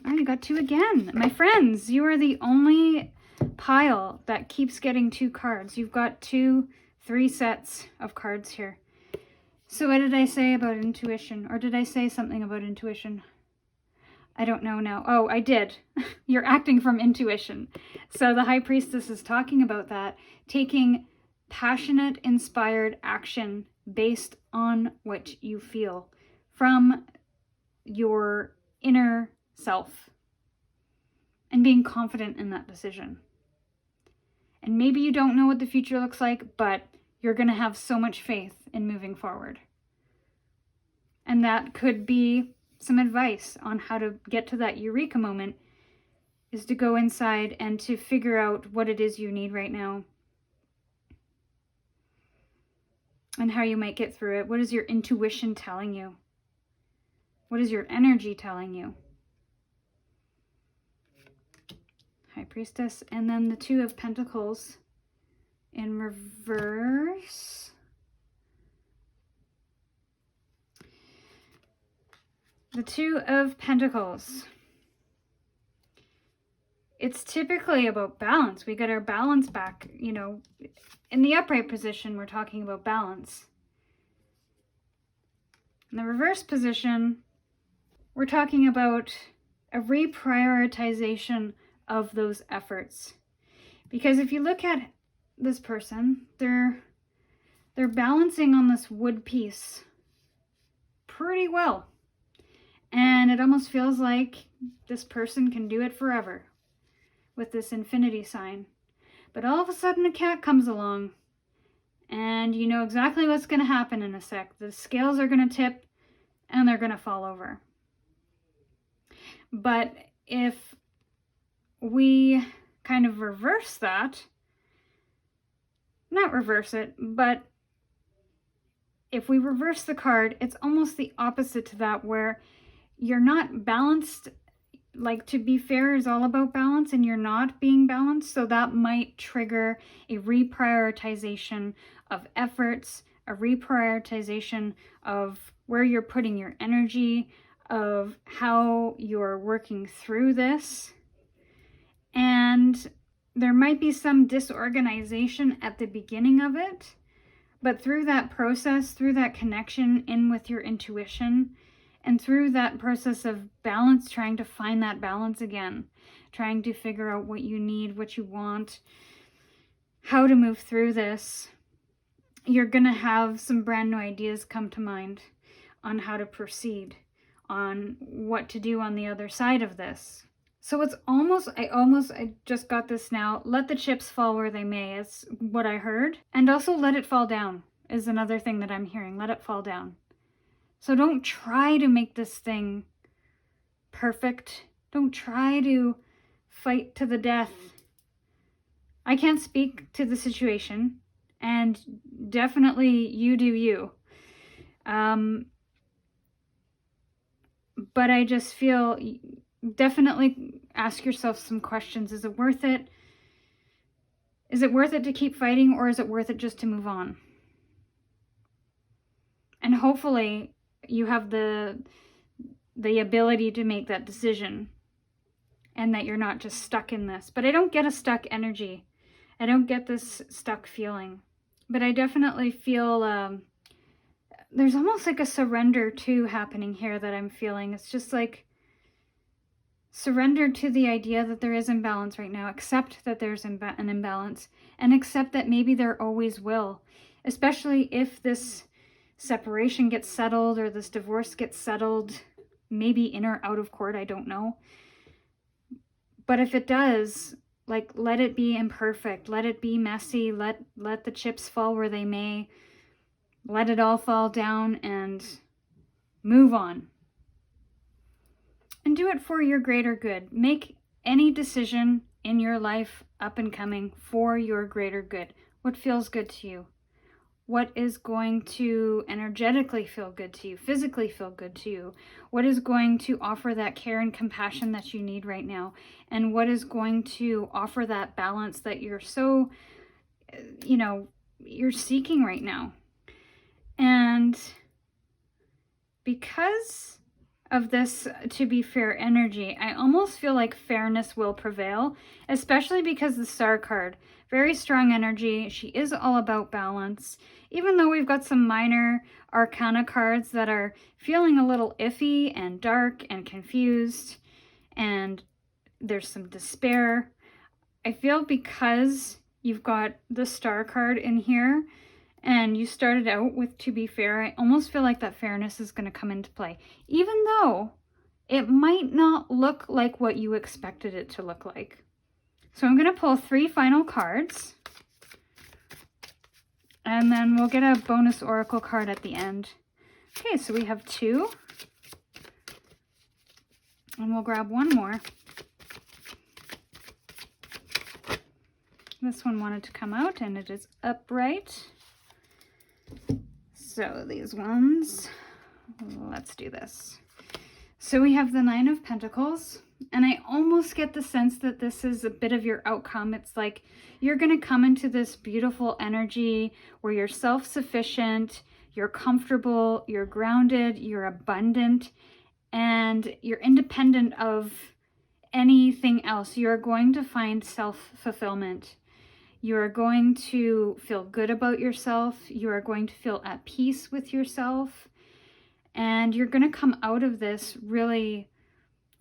Oh, you got two again. My friends, you are the only pile that keeps getting two cards. You've got 3 sets of cards here. So what did I say about intuition? Or did I say something about intuition? I don't know now. Oh, I did. You're acting from intuition. So the High Priestess is talking about that, taking passionate, inspired action based on what you feel from your inner self and being confident in that decision. And maybe you don't know what the future looks like, but you're going to have so much faith in moving forward. And that could be some advice on how to get to that eureka moment, is to go inside and to figure out what it is you need right now and how you might get through it. What is your intuition telling you? What is your energy telling you? High Priestess. And then the Two of Pentacles in reverse. The Two of Pentacles. It's typically about balance. We get our balance back, you know. In the upright position, we're talking about balance. In the reverse position, we're talking about a reprioritization of those efforts. Because if you look at this person, they're balancing on this wood piece pretty well. And it almost feels like this person can do it forever with this infinity sign. But all of a sudden a cat comes along and you know exactly what's going to happen in a sec. The scales are going to tip and they're going to fall over. But if we kind of reverse that, not reverse it, but if we reverse the card, it's almost the opposite to that, where you're not balanced. Like, to be fair is all about balance and you're not being balanced. So that might trigger a reprioritization of efforts, a reprioritization of where you're putting your energy, of how you're working through this. And there might be some disorganization at the beginning of it, but through that process, through that connection in with your intuition, and through that process of balance, trying to find that balance again, trying to figure out what you need, what you want, how to move through this, you're going to have some brand new ideas come to mind on how to proceed, on what to do on the other side of this. So it's almost, I just got this now, let the chips fall where they may, is what I heard. And also let it fall down is another thing that I'm hearing, let it fall down. So don't try to make this thing perfect. Don't try to fight to the death. I can't speak to the situation, and definitely you do you. But I just feel, definitely ask yourself some questions. Is it worth it? Is it worth it to keep fighting, or is it worth it just to move on? And hopefully you have the ability to make that decision, and that you're not just stuck in this. But I don't get a stuck energy. I don't get this stuck feeling. But I definitely feel there's almost like a surrender too happening here that I'm feeling. It's just like surrender to the idea that there is imbalance right now. Accept that there's an imbalance, and accept that maybe there always will, especially if this separation gets settled or this divorce gets settled, maybe in or out of court, I don't know. But if it does, like, let it be imperfect, let it be messy, let the chips fall where they may, let it all fall down and move on. And do it for your greater good. Make any decision in your life up and coming for your greater good. What feels good to you? What is going to energetically feel good to you, physically feel good to you? What is going to offer that care and compassion that you need right now? And what is going to offer that balance that you're so, you're seeking right now? And because of this to be fair energy, I almost feel like fairness will prevail, especially because the Star card, very strong energy. She is all about balance. Even though we've got some minor arcana cards that are feeling a little iffy and dark and confused, and there's some despair, I feel because you've got the Star card in here, and you started out with to be fair, I almost feel like that fairness is going to come into play, even though it might not look like what you expected it to look like. So I'm going to pull 3 final cards, and then we'll get a bonus oracle card at the end. Okay, so we have 2, and we'll grab 1 more. This one wanted to come out, and it is upright. So these ones, let's do this. So we have the 9 of Pentacles, and I almost get the sense that this is a bit of your outcome. It's like you're going to come into this beautiful energy where you're self-sufficient, you're comfortable, you're grounded, you're abundant, and you're independent of anything else. You're going to find self-fulfillment. You are going to feel good about yourself. You are going to feel at peace with yourself. And you're going to come out of this really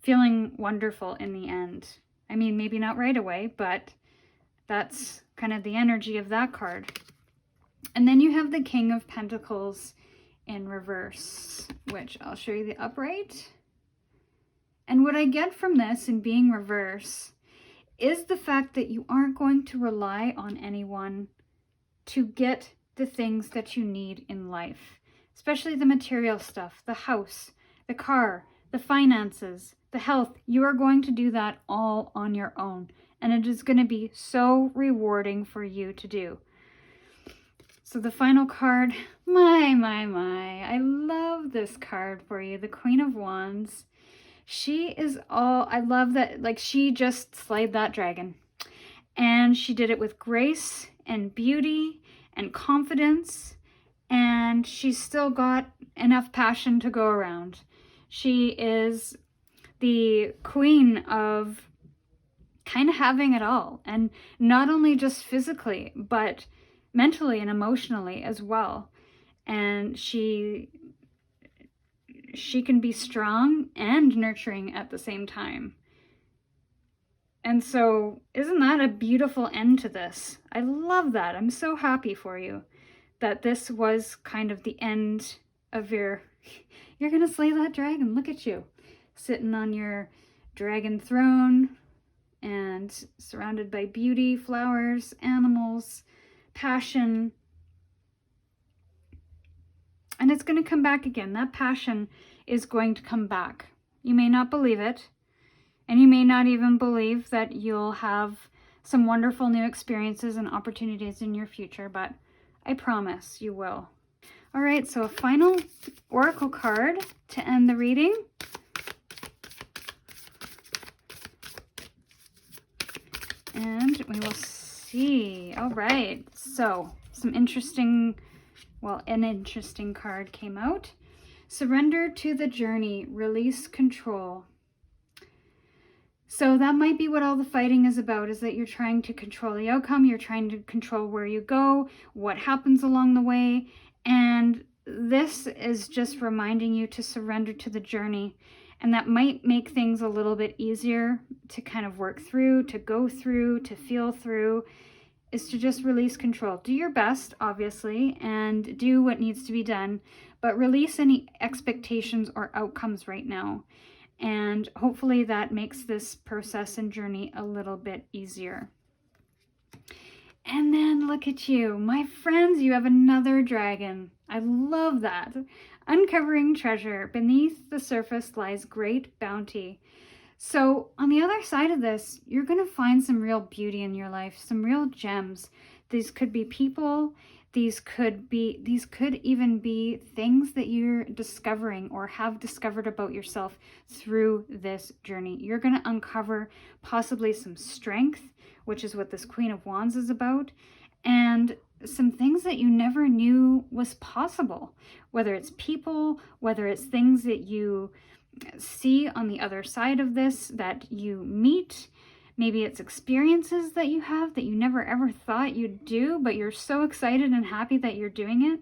feeling wonderful in the end. I mean, maybe not right away, but that's kind of the energy of that card. And then you have the King of Pentacles in reverse, which I'll show you the upright. And what I get from this in being reverse is the fact that you aren't going to rely on anyone to get the things that you need in life, especially the material stuff, the house, the car, the finances, the health. You are going to do that all on your own, and it is going to be so rewarding for you to do. So the final card, my, I love this card for you, the Queen of Wands. She is all, I love that, like she just slayed that dragon. And she did it with grace and beauty and confidence. And she's still got enough passion to go around. She is the queen of kind of having it all. And not only just physically, but mentally and emotionally as well. And she can be strong and nurturing at the same time. And so isn't that a beautiful end to this? I love that. I'm so happy for you that this was kind of the end of you're going to slay that dragon. Look at you sitting on your dragon throne and surrounded by beauty, flowers, animals, passion. And it's going to come back again. That passion is going to come back. You may not believe it, and you may not even believe that you'll have some wonderful new experiences and opportunities in your future, but I promise you will. All right, so a final oracle card to end the reading. And we will see. All right, so some interesting... Well, an interesting card came out. Surrender to the journey, release control. So that might be what all the fighting is about, is that you're trying to control the outcome, you're trying to control where you go, what happens along the way, and this is just reminding you to surrender to the journey, and that might make things a little bit easier to kind of work through, to go through, to feel through, is to just release control. Do your best, obviously, and do what needs to be done, but release any expectations or outcomes right now. And hopefully that makes this process and journey a little bit easier. And then look at you, my friends, you have another dragon. I love that. Uncovering treasure. Beneath the surface lies great bounty. So on the other side of this, you're going to find some real beauty in your life, some real gems. These could be people, these could even be things that you're discovering or have discovered about yourself through this journey. You're going to uncover possibly some strength, which is what this Queen of Wands is about, and some things that you never knew was possible, whether it's people, whether it's things that you see on the other side of this that you meet. Maybe it's experiences that you have that you never ever thought you'd do, but you're so excited and happy that you're doing it.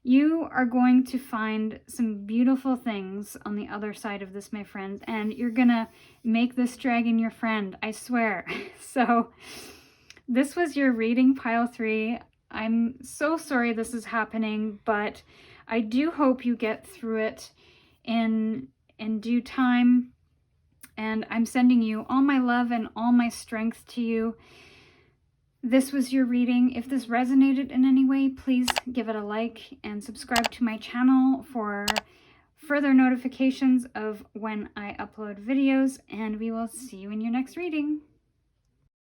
You are going to find some beautiful things on the other side of this, my friends, and you're gonna make this dragon your friend, I swear. So this was your reading, pile 3. I'm so sorry this is happening, but I do hope you get through it in due time. And I'm sending you all my love and all my strength to you. This was your reading. If this resonated in any way, please give it a like and subscribe to my channel for further notifications of when I upload videos, and we will see you in your next reading.